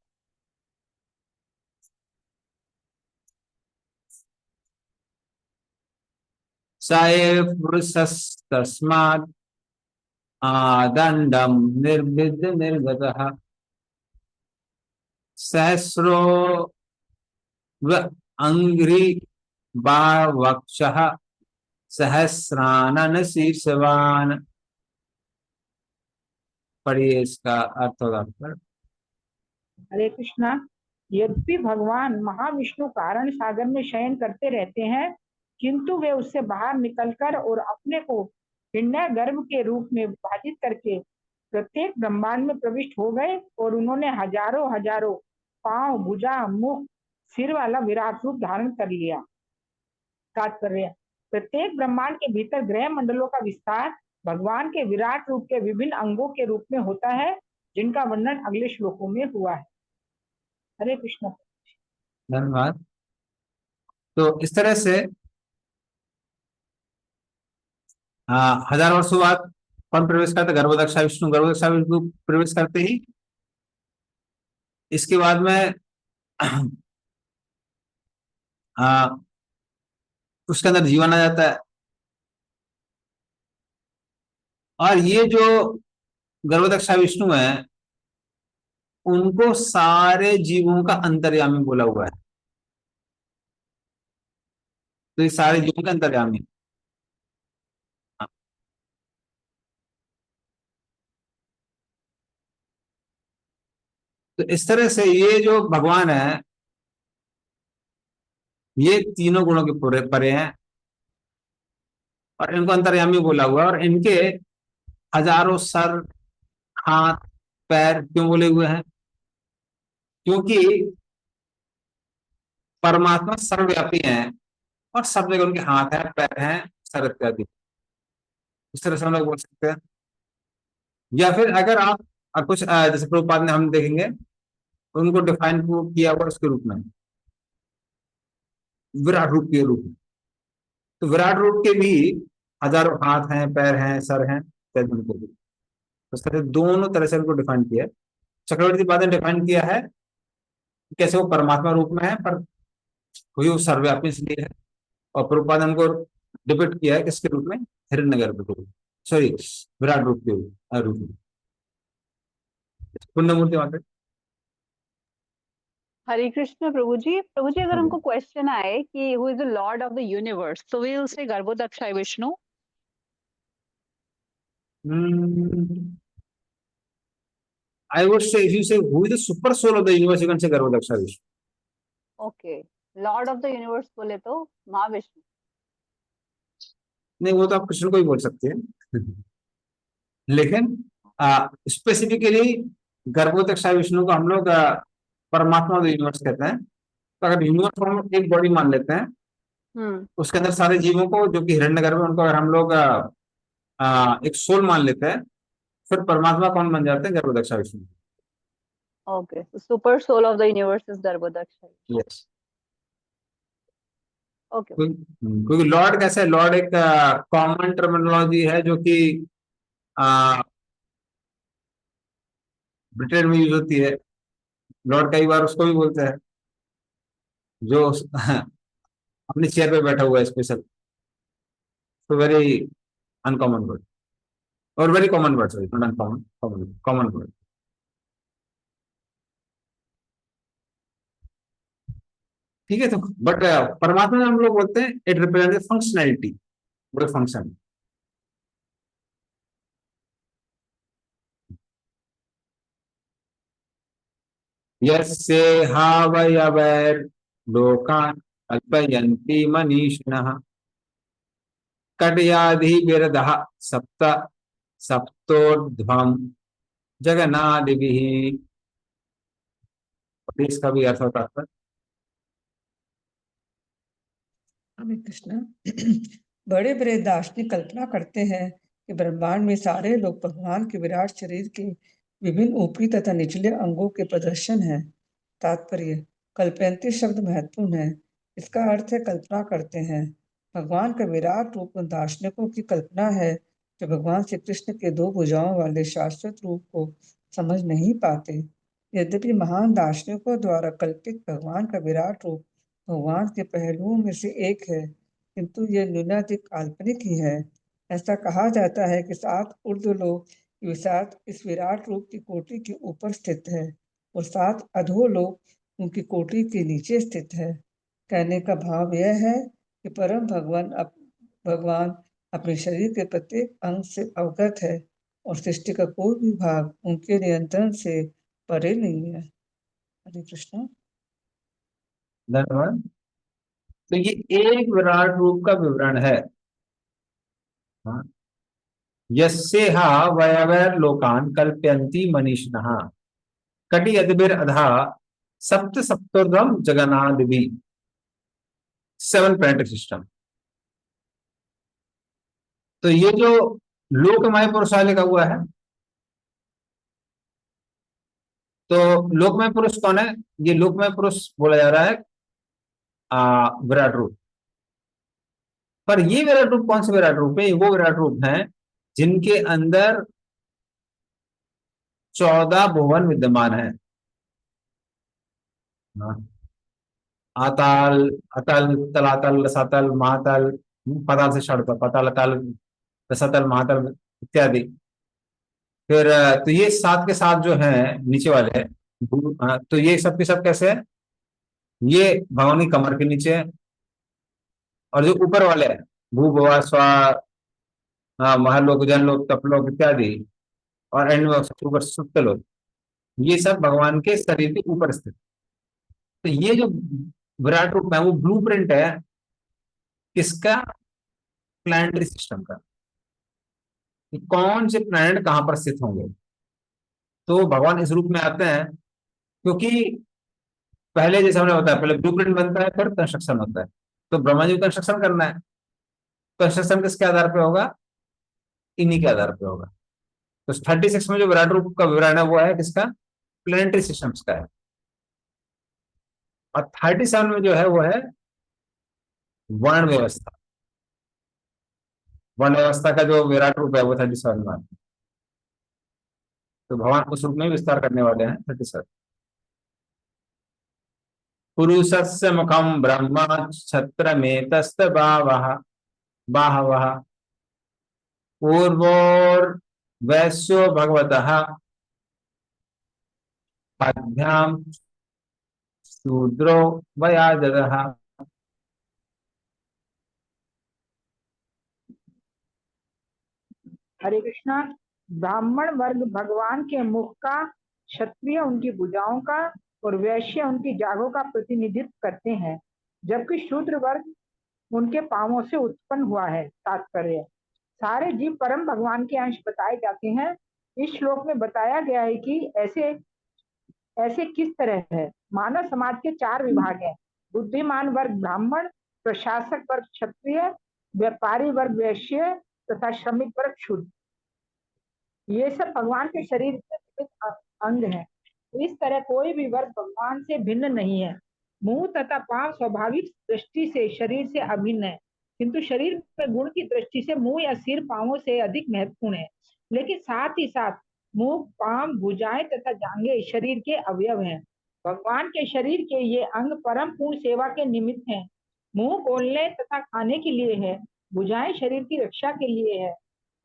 तस्मात् आदंडम निर्विद्य निर्गतः सहस्रो अंग्री वक्षः सहस्रानन शीर्षवान। पढ़िए इसका अर्थ होगा। हरे कृष्णा। यद्यपि भगवान महाविष्णु कारण सागर में शयन करते रहते हैं, किंतु वे उससे बाहर निकलकर और अपने को हिरण्य गर्भ के रूप में विभाजित करके प्रत्येक ब्रह्मांड में प्रविष्ट हो गए और उन्होंने हजारों हजारों पांव, भुजा, मुख, सिर वाला विराट रूप धारण कर लिया। तात्पर्य, प्रत्येक ब्रह्मांड के भीतर ग्रह मंडलों का विस्तार भगवान के विराट रूप के विभिन्न अंगों के रूप में होता है, जिनका वर्णन अगले श्लोकों में हुआ है। हरे कृष्ण। धन्यवाद। तो इस तरह से हजार वर्षों बाद कौन प्रवेश करते? गर्भोदक्षा विष्णु। गर्भोदक्षा विष्णु प्रवेश करते ही इसके बाद में उसके अंदर जीवन आ जाता है। और ये जो गर्भोदक्षा विष्णु है, उनको सारे जीवों का अंतर्यामी बोला हुआ है। तो ये सारे जीवों का अंतर्यामी। तो इस तरह से ये जो भगवान है, ये तीनों गुणों के पूरे परे हैं और इनको अंतर्यामी बोला हुआ है। और इनके हजारों सर, हाथ, पैर क्यों बोले हुए हैं? क्योंकि परमात्मा सर्वव्यापी हैं और सब जगह उनके हाथ हैं, पैर हैं, सर इत्यादि। इस तरह से हम लोग बोल सकते हैं। या फिर अगर आप कुछ जैसे प्रभुपाद ने हम देखेंगे, उनको डिफाइन किया हुआ उसके रूप में, विराट रूप के रूप में। तो विराट रूप के भी हजारों हाथ हैं, पैर हैं, सर हैं इत्यादि उनके भी। तो इस तरह दोनों तरह से उनको डिफाइन किया है। चक्रवर्ती पाद ने डिफाइन किया है कि कैसे वो परमात्मा रूप में है, पर वही वो सर्वव्यापी इसलिए है। और प्रभुपाद ने हमको डिपिक्ट किया है किसके रूप में? हिरण्यगर्भ के रूप, सॉरी विराट रूप के रूप में। पुण्यमूर्ति वहां पे। हरे कृष्ण प्रभु जी। प्रभु जी, अगर हमको क्वेश्चन आए कि who is the lord of the universe, तो we will say Garbhodaksha Vishnu. I would say, if you say who is the super soul of the universe, you can say Garbhodaksha Vishnu. Okay, lord of the universe बोले तो महाविष्णु। नहीं, वो तो आप कृष्ण को ही बोल सकते हैं। लेकिन स्पेसिफिकली गर्भोदक्षा विष्णु को हम लोग परमात्मा ऑफ द यूनिवर्स कहते हैं। तो अगर यूनिवर्स को हम एक बॉडी मान लेते हैं, उसके अंदर सारे जीवों को, जो कि हिरण्यगर्भ है, उनको अगर हम लोग एक सोल मान लेते हैं, फिर परमात्मा कौन बन जाते हैं? Garbhodaksha Vishnu. Okay, super soul of the universe is Garbhodaksha. Yes. Okay. क्योंकि लॉर्ड कैसे है? लॉर्ड एक कॉमन टर्मिनोलॉजी है जो कि ब्रिटेन में यूज होती है। लॉर्ड कई बार उसको भी बोलते हैं जो अपनी चेयर पे बैठा हुआ है स्पेशल। तो वेरी अनकॉमन वर्ड, और very common word, sorry not uncommon, common word. ठीक है। तो बट परमात्मा में हम लोग बोलते हैं इट रिप्रेजेंट फंक्शनैलिटी, वो फंक्शन। यस्य हावयवैर् लोकान् कल्पयन्ति मनीषिणः कटयादिभिर्दः सप्त सप्तोर्ध्वम् जगन्नादिभिः। इसका भी अर्थ होता है। हरे कृष्ण। बड़े बड़े दार्शनिक कल्पना करते हैं कि ब्रह्मांड में सारे लोग भगवान के विराट शरीर के विभिन्न ऊपरी तथा निचले अंगों के प्रदर्शन है। तात्पर्य: कल्पयंती शब्द महत्वपूर्ण है। इसका अर्थ है कल्पना करते हैं। भगवान का विराट रूप उन दार्शनिकों की कल्पना है जो भगवान श्री कृष्ण के दो भुजाओं वाले शाश्वत रूप को समझ नहीं पाते। यद्यपि महान दार्शनिकों द्वारा कल्पित भगवान का विराट रूप भगवान के पहलुओं में से एक है, किंतु यह न्यूनाधिक काल्पनिक ही है। ऐसा कहा जाता है कि 7 ऊर्ध्वलोक इस विराट रूप की कोटि के ऊपर स्थित है और 7 अधोलोक उनकी कोटि के नीचे स्थित है। कहने का भाव यह है कि परम भगवान अपने शरीर के प्रत्येक अंग से अवगत है और सृष्टि का कोई भी भाग उनके नियंत्रण से परे नहीं है। हरे कृष्ण। धन्यवाद। तो ये एक विराट रूप का विवरण है। यस्येहा वयवैर् लोकान् कल्पयन्ति मनीषिणः कटियद्भिरधः सप्त सप्तोर्ध्वम् जगन्नादिभिः। 7 प्लैनेटरी सिस्टम। तो ये जो लोकमय पुरुष लिखा हुआ है, तो लोकमय पुरुष कौन है? ये लोकमय पुरुष बोला जा रहा है विराट रूप। पर ये विराट रूप कौन से विराट रूप है? ये वो विराट रूप हैं जिनके अंदर 14 भुवन विद्यमान है। हाँ, आताल, अतल, तलातल, रसातल, महातल, पाताल से षड़, पाताल, अतल, रसातल, महातल इत्यादि। फिर तो ये 7 के 7 जो हैं नीचे वाले हैं, तो ये सब के सब कैसे है? ये भगवान की कमर के नीचे है। और जो ऊपर वाले हैं, भू, भुवा, स्वा, महलोक, जनलोक, तपलोक इत्यादि, और एंड में ऊपर सुप्तलोक, ये सब भगवान के शरीर के ऊपर स्थित। तो ये जो विराट रूप है वो ब्लूप्रिंट है किसका? प्लैनेटरी सिस्टम का, कि कौन से प्लैनेट कहां पर स्थित होंगे। तो भगवान इस रूप में आते हैं क्योंकि पहले जैसे हमने बताया, पहले ब्लूप्रिंट बनता है, फिर कंस्ट्रक्शन होता है। तो ब्रह्मा जी को कंस्ट्रक्शन करना है, कंस्ट्रक्शन किसके आधार पे होगा? इन्हीं के आधार पे होगा। तो 36 में जो विराट रूप का विवरण है वो है किसका? प्लैनेटरी सिस्टम्स का है। और 37 में जो है वो है वर्ण व्यवस्था। वर्ण व्यवस्था का जो विराट रूप है वो 37 में आता है। तो भगवान उस रूप में विस्तार करने वाले हैं 37। पुरुषस्य मुखम ब्रह्म छत्रमेतस्त बाहवः बाहवः पूर्वोर्वैश्यो भगवतः पद्भ्याम शूद्रो वयाजदः। हरे कृष्णा। ब्राह्मण वर्ग भगवान के मुख का, क्षत्रिय उनकी भुजाओं का और वैश्य उनकी जांघों का प्रतिनिधित्व करते हैं, जबकि शूद्र वर्ग उनके पांवों से उत्पन्न हुआ है। तात्पर्य, सारे जीव परम भगवान के अंश बताए जाते हैं। इस श्लोक में बताया गया है कि ऐसे ऐसे किस तरह है। मानव समाज के 4 विभाग हैं: बुद्धिमान वर्ग ब्राह्मण, प्रशासक वर्ग क्षत्रिय, व्यापारी वर्ग वैश्य तथा श्रमिक वर्ग शूद्र। ये सब भगवान के शरीर के अंग हैं। इस तरह कोई भी वर्ग भगवान से भिन्न नहीं है। मुंह तथा पांव स्वाभाविक दृष्टि से शरीर से अभिन्न है, किंतु शरीर में गुण की दृष्टि से मुंह या सिर पांवों से अधिक महत्वपूर्ण है। लेकिन साथ ही साथ मुंह, पांव, भुजाएं तथा जांघें शरीर के अवयव हैं। भगवान के शरीर के ये अंग परम पूर्ण सेवा के निमित्त हैं। मुंह बोलने तथा खाने के लिए है, भुजाएं शरीर की रक्षा के लिए है,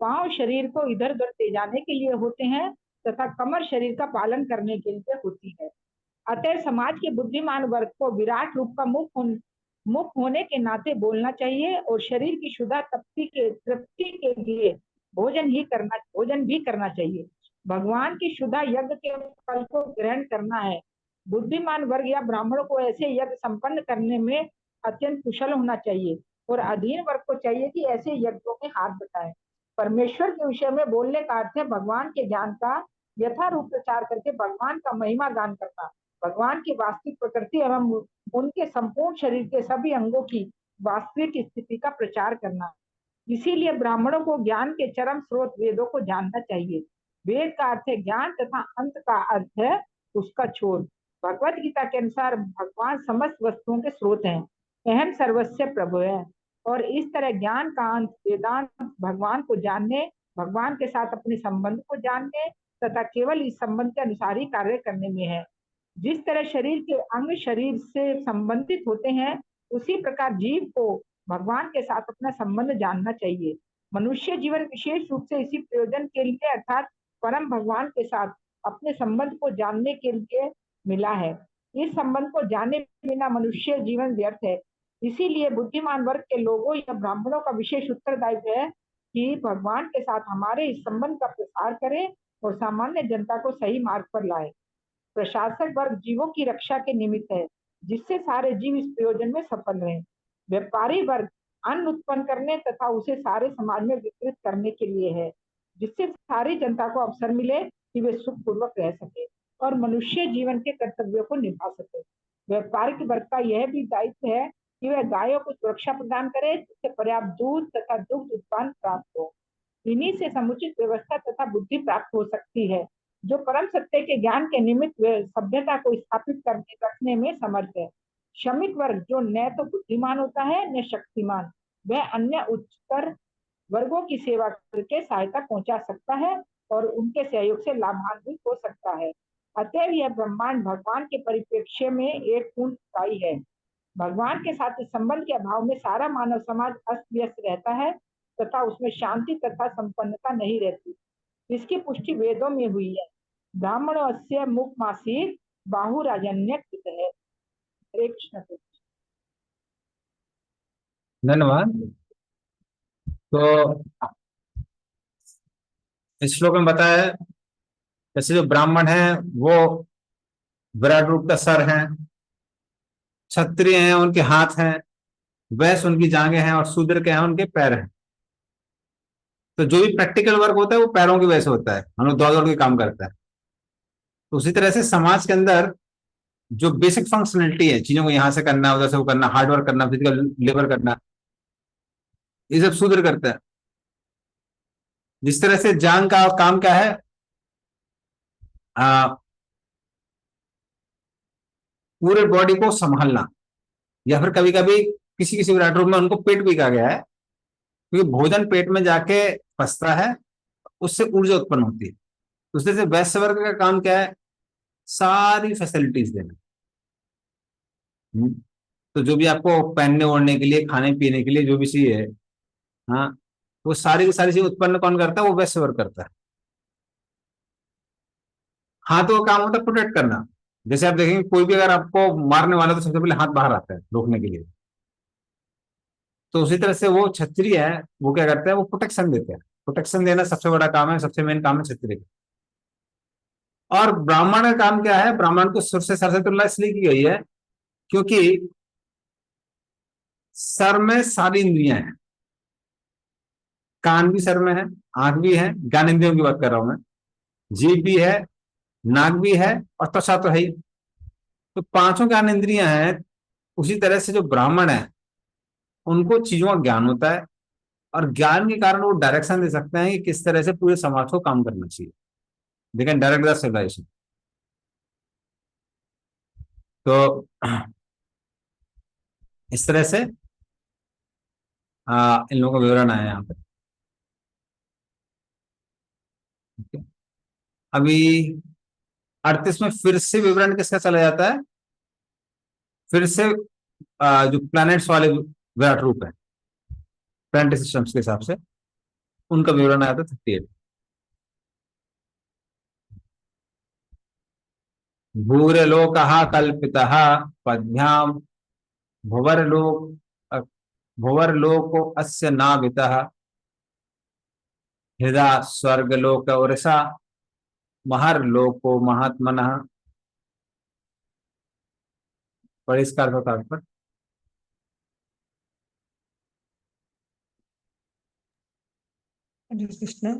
पांव शरीर को इधर उधर ले जाने के लिए होते हैं तथा कमर शरीर का पालन करने के लिए होती है। अतः समाज के बुद्धिमान वर्ग को विराट रूप का मुख होने के नाते बोलना चाहिए और शरीर की शुद्ध तृप्ति के लिए भोजन भी करना चाहिए। भगवान की शुद्ध यज्ञ के फल को ग्रहण करना है। बुद्धिमान वर्ग या ब्राह्मणों को ऐसे यज्ञ संपन्न करने में अत्यंत कुशल होना चाहिए और अधीन वर्ग को चाहिए कि ऐसे यज्ञों में हाथ बटाएं। परमेश्वर के विषय में बोलने का अर्थ है भगवान के ज्ञान का यथारूप प्रचार करके भगवान का महिमा गान करना, भगवान की वास्तविक प्रकृति एवं उनके संपूर्ण शरीर के सभी अंगों की वास्तविक स्थिति का प्रचार करना। इसीलिए ब्राह्मणों को ज्ञान के चरम स्रोत वेदों को जानना चाहिए। वेद का अर्थ है ज्ञान तथा अंत का अर्थ है उसका छोर। भगवत गीता के अनुसार भगवान समस्त वस्तुओं के स्रोत हैं, अहम सर्वस्व प्रभु है। और इस तरह ज्ञान का अंत वेदांत भगवान को जानने, भगवान के साथ अपने संबंध को जानने तथा केवल इस संबंध के अनुसार ही कार्य करने में है। जिस तरह शरीर के अंग शरीर से संबंधित होते हैं, उसी प्रकार जीव को भगवान के साथ अपना संबंध जानना चाहिए। मनुष्य जीवन विशेष रूप से इसी प्रयोजन के लिए अर्थात परम भगवान के साथ अपने संबंध को जानने के लिए मिला है। इस संबंध को जाने बिना मनुष्य जीवन व्यर्थ है। इसीलिए बुद्धिमान वर्ग के लोगों या ब्राह्मणों का विशेष उत्तरदायित्व है कि भगवान के साथ हमारे इस संबंध का प्रसार करें और सामान्य जनता को सही मार्ग पर लाए। प्रशासक वर्ग जीवों की रक्षा के निमित्त है, जिससे सारे जीव इस प्रयोजन में सफल रहे। व्यापारी वर्ग अन्न उत्पन्न करने तथा उसे सारे समाज में वितरित करने के लिए है, जिससे सारी जनता को अवसर मिले कि वे सुखपूर्वक रह सके और मनुष्य जीवन के कर्तव्यों को निभा सके। व्यापारिक वर्ग का यह भी दायित्व है कि वह गायों को सुरक्षा प्रदान करे जिससे पर्याप्त दूध तथा दुग्ध उत्पादन प्राप्त हो। इन्हीं से समुचित व्यवस्था तथा बुद्धि प्राप्त हो सकती है, जो परम सत्य के ज्ञान के निमित्त सभ्यता को स्थापित करने रखने में समर्थ है। श्रमिक वर्ग जो न तो बुद्धिमान होता है न शक्तिमान, वह अन्य उच्चतर वर्गों की सेवा करके सहायता पहुंचा सकता है और उनके सहयोग से लाभान्वित हो सकता है। अतएव यह ब्रह्मांड भगवान के परिप्रेक्ष्य में एक पूर्ण इकाई है। भगवान के साथ इस संबंध के अभाव में सारा मानव समाज अस्त व्यस्त रहता है तथा उसमें शांति तथा संपन्नता नहीं रहती। इसकी पुष्टि वेदों में हुई है। ब्राह्मणस्य मुखमासीत् बाहुराजन्य है। हरे कृष्ण। धन्यवाद। तो इस श्लोक में बताया है जैसे जो ब्राह्मण है वो विराट रूप का सर है, क्षत्रिय हैं उनके हाथ हैं, वैश्य उनकी जांघें हैं और शूद्र के हैं उनके पैर हैं। तो जो भी प्रैक्टिकल वर्क होता है वो पैरों की वजह से होता है, हम लोग दौड़ दौड़ के काम करते हैं। तो उसी तरह से समाज के अंदर जो बेसिक फंक्शनलिटी है, चीजों को यहां से करना, उधर से वो करना, हार्ड वर्क करना, फिजिकल लेबर करना, ये सब शूद्र करते हैं। जिस तरह से जांग का काम क्या है, पूरे बॉडी को संभालना, या फिर कभी कभी किसी किसी विराट रूप में उनको पेट भी कहा गया है, क्योंकि भोजन पेट में जाके फंसता है, उससे ऊर्जा उत्पन्न होती है। दूसरे से वैश्य वर्ग का काम क्या है, सारी फैसिलिटीज देना। तो जो भी आपको पहनने ओढ़ने के लिए, खाने पीने के लिए जो भी चाहिए, हाँ, वो सारी की सारी चीज उत्पन्न कौन करता है, वो वैश्य वर्ग करता है। हाथों का काम होता है प्रोटेक्ट करना। जैसे आप देखेंगे कोई भी अगर आपको मारने वाला तो सबसे पहले हाथ बाहर आता है रोकने के लिए। तो उसी तरह से वो क्षत्रिय है, वो क्या करते हैं, वो प्रोटेक्शन देते हैं। प्रोटेक्शन देना सबसे बड़ा काम है, सबसे मेन काम है क्षत्रिय का। और ब्राह्मण का काम क्या है, ब्राह्मण को सुर से सर से तुलना इसलिए की गई है क्योंकि सर में सारी इंद्रियां हैं। कान भी सर में है, आंख भी है, ज्ञान इंद्रियों की बात कर रहा हूं मैं, जीभ भी है, नाक भी है और त्वचा तो है ही। तो पांचों ज्ञान इंद्रियां हैं। उसी तरह से जो ब्राह्मण है उनको चीजों का ज्ञान होता है और ज्ञान के कारण वो डायरेक्शन दे सकते हैं कि किस तरह से पूरे समाज को काम करना चाहिए। They can direct the civilisation. तो इस तरह से इन लोगों का विवरण आया यहाँ पे। अभी 38 में फिर से विवरण किसका चला जाता है, फिर से जो प्लैनेट्स वाले विराट रूप है प्लैनेटरी सिस्टम्स के हिसाब से, उनका विवरण आया था 38। भूरलोकः कल्पितः पद्भ्याम भुवर्लोक भुवर्लोको अस्य नाभितः हृदा स्वर्गलोक उरसा महर्लोको महात्मनः। परिष्कार होता है पर हरे कृष्ण।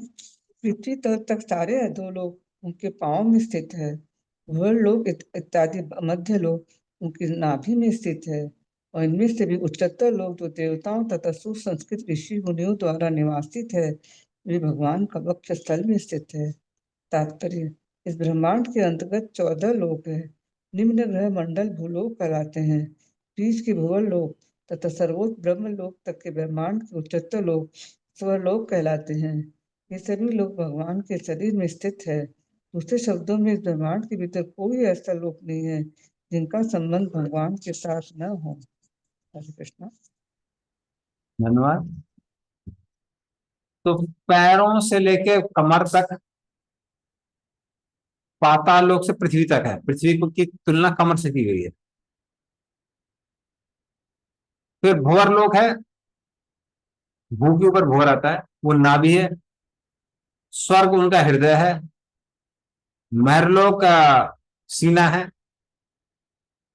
पृथ्वी तल तक सारे अधोलोक उनके पांव में स्थित है। वह लोक इत्यादि मध्य लोक उनकी नाभि में स्थित है। और इनमें से भी उच्चतर लोक जो देवताओं तथा सुसंस्कृत ऋषि मुनियों द्वारा निवासित है, वे भगवान का वक्ष स्थल में स्थित है। तात्पर्य, इस ब्रह्मांड के अंतर्गत 14 लोक है। निम्न ग्रह मंडल भूलोक कहलाते हैं। बीच के भुवन लोक तथा सर्वोच्च ब्रह्म लोक तक के ब्रह्मांड के उच्चतर लोक स्वरलोक कहलाते हैं। ये सभी लोग भगवान के शरीर में स्थित है। दूसरे शब्दों में इस ब्रह्मांड के भीतर कोई ऐसा लोक नहीं है जिनका संबंध भगवान के साथ न हो। हरे कृष्ण। धन्यवाद। तो पैरों से लेके कमर तक पाताल लोक से पृथ्वी तक है। पृथ्वी की तुलना कमर से की गई है। फिर भुवर लोक है, भू के ऊपर भुवर आता है, वो नाभि है। स्वर्ग उनका हृदय है। महरलोक का सीना है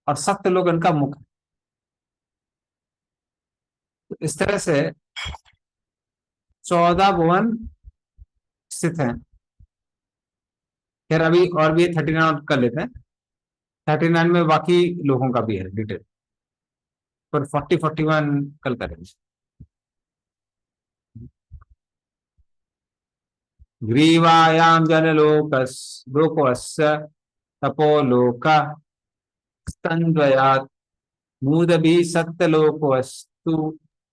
और सत्यलोक उनका मुख है। तो इस तरह से 14 भुवन स्थित हैं। फिर अभी और भी 39 कर लेते हैं। 39 में बाकी लोगों का भी है डिटेल। पर 40-41 कल करेंगे। ग्रीवायां लोकस्य तपोलोक स्तन्वयात् मूदभी सत्यलोकस्तु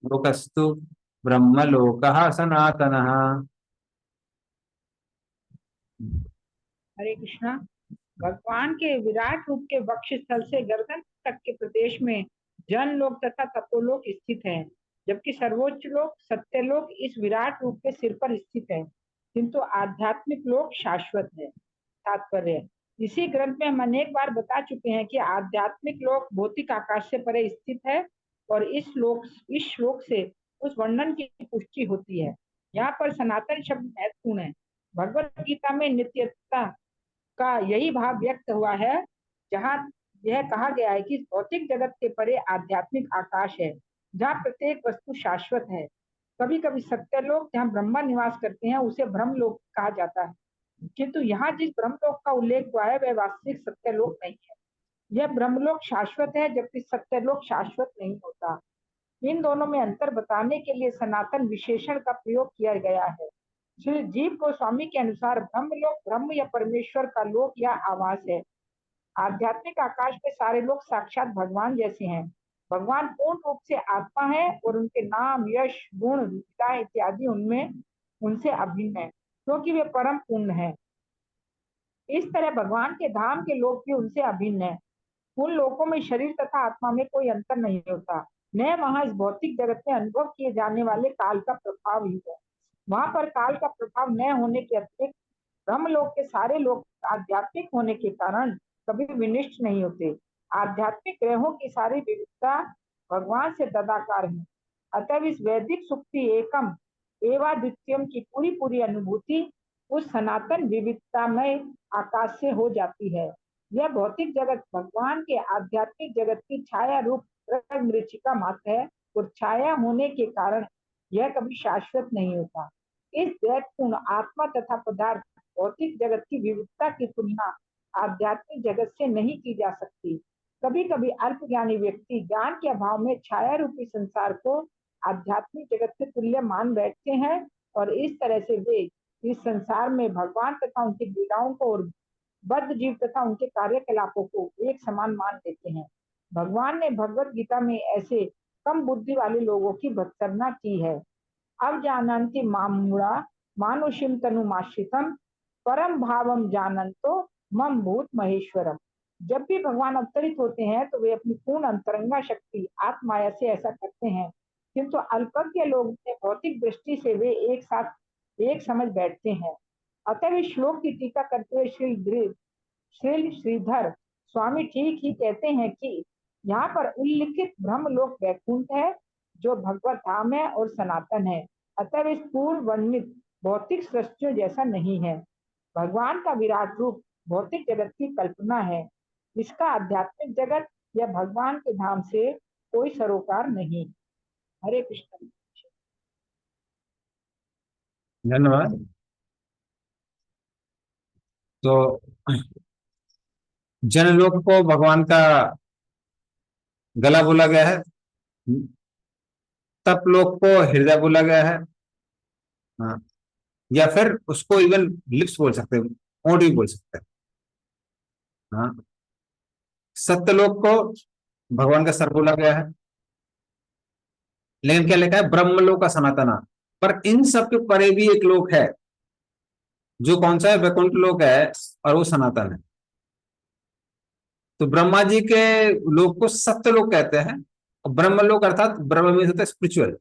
लोकस्तु ब्रह्मलोकः सनातनः। हरे कृष्णा। भगवान के विराट रूप के वक्ष स्थल से गर्दन तक के प्रदेश में जन लोक तथा तपोलोक स्थित है, जबकि सर्वोच्च लोक सत्यलोक इस विराट रूप के सिर पर स्थित है, किंतु आध्यात्मिक लोक शाश्वत है। तात्पर्य, इसी ग्रंथ में हम अनेक बार बता चुके हैं कि आध्यात्मिक लोक भौतिक आकाश से परे स्थित है और इस श्लोक से उस वर्णन की पुष्टि होती है। यहाँ पर सनातन शब्द महत्वपूर्ण है। भगवत गीता में नित्यता का यही भाव व्यक्त हुआ है, जहाँ यह कहा गया है कि भौतिक जगत के परे आध्यात्मिक आकाश है, जहाँ प्रत्येक वस्तु शाश्वत है। कभी कभी सत्यलोक जहाँ ब्रह्मा निवास करते हैं उसे ब्रह्मलोक कहा जाता है, किंतु यहाँ जिस ब्रह्मलोक का उल्लेख हुआ है वह वास्तविक सत्यलोक नहीं है। यह ब्रह्मलोक शाश्वत है, जबकि सत्यलोक शाश्वत नहीं होता। इन दोनों में अंतर बताने के लिए सनातन विशेषण का प्रयोग किया गया है। श्री जीव गोस्वामी के अनुसार ब्रह्मलोक ब्रह्म या परमेश्वर का लोक या आवास है। आध्यात्मिक आकाश में सारे लोग साक्षात भगवान जैसे हैं। भगवान पूर्ण रूप से आत्मा है और उनके नाम, यश, गुण, लीलाएं इत्यादि उनमें उनसे अभिन्न है, क्योंकि वे परम पूर्ण है। इस तरह भगवान के धाम के लोक भी उनसे अभिन्न है। उन लोकों में शरीर तथा आत्मा में कोई अंतर नहीं होता, न वहां इस भौतिक जगत में अनुभव किए जाने वाले काल का प्रभाव ही है। वहां पर काल का प्रभाव न होने के अतिरिक्त ब्रह्मलोक के सारे लोग आध्यात्मिक होने के कारण कभी विनिष्ट नहीं होते। आध्यात्मिक ग्रहों की सारी विविधता भगवान से तदाकार है। अतः इस वैदिक सुक्ति एकम एवाद्वितीयम की पूरी पूरी अनुभूति उस सनातन विविधतामय आकाश से हो जाती है। यह भौतिक जगत भगवान के आध्यात्मिक जगत की छाया रूप मृच्छिका मात्र है और छाया होने के कारण यह कभी शाश्वत नहीं होता। इस दैवपूर्ण आत्मा तथा पदार्थ भौतिक जगत की विविधता की तुलना आध्यात्मिक जगत से नहीं की जा सकती। कभी कभी अल्पज्ञानी व्यक्ति ज्ञान के अभाव में छाया रूपी संसार को आध्यात्मिक जगत से तुल्य मान बैठते हैं और इस तरह से वे इस संसार में भगवान तथा उनकी लीलाओं को और बद्ध जीव तथा उनके कार्यकलापों को एक समान मान लेते हैं। भगवान ने भगवत गीता में ऐसे कम बुद्धि वाले लोगों की भत्सना की है। अब जानन्ति मामूढ़ा मानुषिम तनुमाश्रितम परम भावम जानन्तो मम भूत महेश्वरम। जब भी भगवान अवतरित होते हैं तो वे अपनी पूर्ण अंतरंगा शक्ति आत्माया से ऐसा करते हैं, किंतु अल्पज्ञ लोग भौतिक दृष्टि से वे एक साथ एक समझ बैठते हैं। अतः इस श्लोक की टीका करते हुए श्री श्रीधर स्वामी ठीक ही कहते हैं कि यहाँ पर उल्लिखित ब्रह्मलोक वैकुंठ है, जो भगवत धाम है और सनातन है। अतः इस पूर्व वर्णित भौतिक सृष्टियों जैसा नहीं है। भगवान का विराट रूप भौतिक जगत की कल्पना है। इसका आध्यात्मिक जगत या भगवान के धाम से कोई सरोकार नहीं। हरे कृष्ण। धन्यवाद। तो जनलोक को भगवान का गला बोला गया है, तपलोक को हृदय बोला गया है, हाँ, या फिर उसको इवन लिप्स बोल सकते हैं, ओंठ भी बोल सकते हैं। हाँ, सत्यलोक को भगवान का सर बोला गया है, लेकिन क्या लिखा है ब्रह्मलोक का सनातना। पर इन सब के परे भी एक लोक है, जो कौन सा है, वैकुंठ लोक है, और वो सनातन है। तो ब्रह्मा जी के लोक को सत्यलोक कहते हैं, और ब्रह्मलोक अर्थात ब्रह्म में होता है स्पिरिचुअल,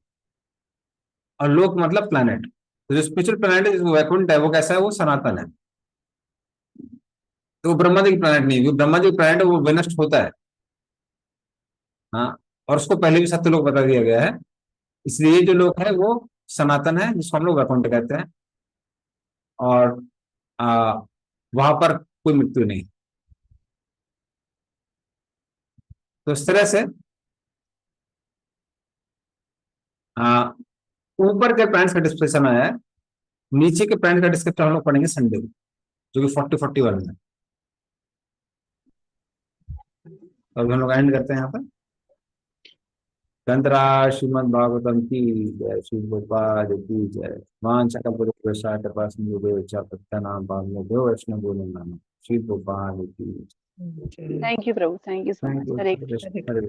और लोक मतलब प्लैनेट। तो जो स्पिरिचुअल प्लैनेट है, जो वैकुंठ है, वो कैसा है, वो सनातन है। तो वो ब्रह्मा जी की प्लैनेट नहीं, वो ब्रह्मा जी की प्लैनेट है, वो विनष्ट होता है। हाँ, और उसको पहले भी सत्यलोक बता दिया गया है। इसलिए जो लोक है वो सनातन है, जिसको हम लोग वैकुंठ कहते हैं, और वहां पर कोई मृत्यु नहीं। तो इस तरह से ऊपर के प्लैनेट्स का डिस्क्रिप्शन आया है, नीचे के प्लैनेट का डिस्क्रिप्शन हम लोग पढ़ेंगे संडे को, जो कि 40-41 में। और हम लोग एंड करते हैं यहाँ पर। तंत्रा श्रीमद् भागवतम की जय, श्री गोपाल की जय। वांछा वैष्णव बोले नाम, श्री गोपाल की जय। Thank you Prabhu, thank you so thank much. You. Hare Krishna. Hare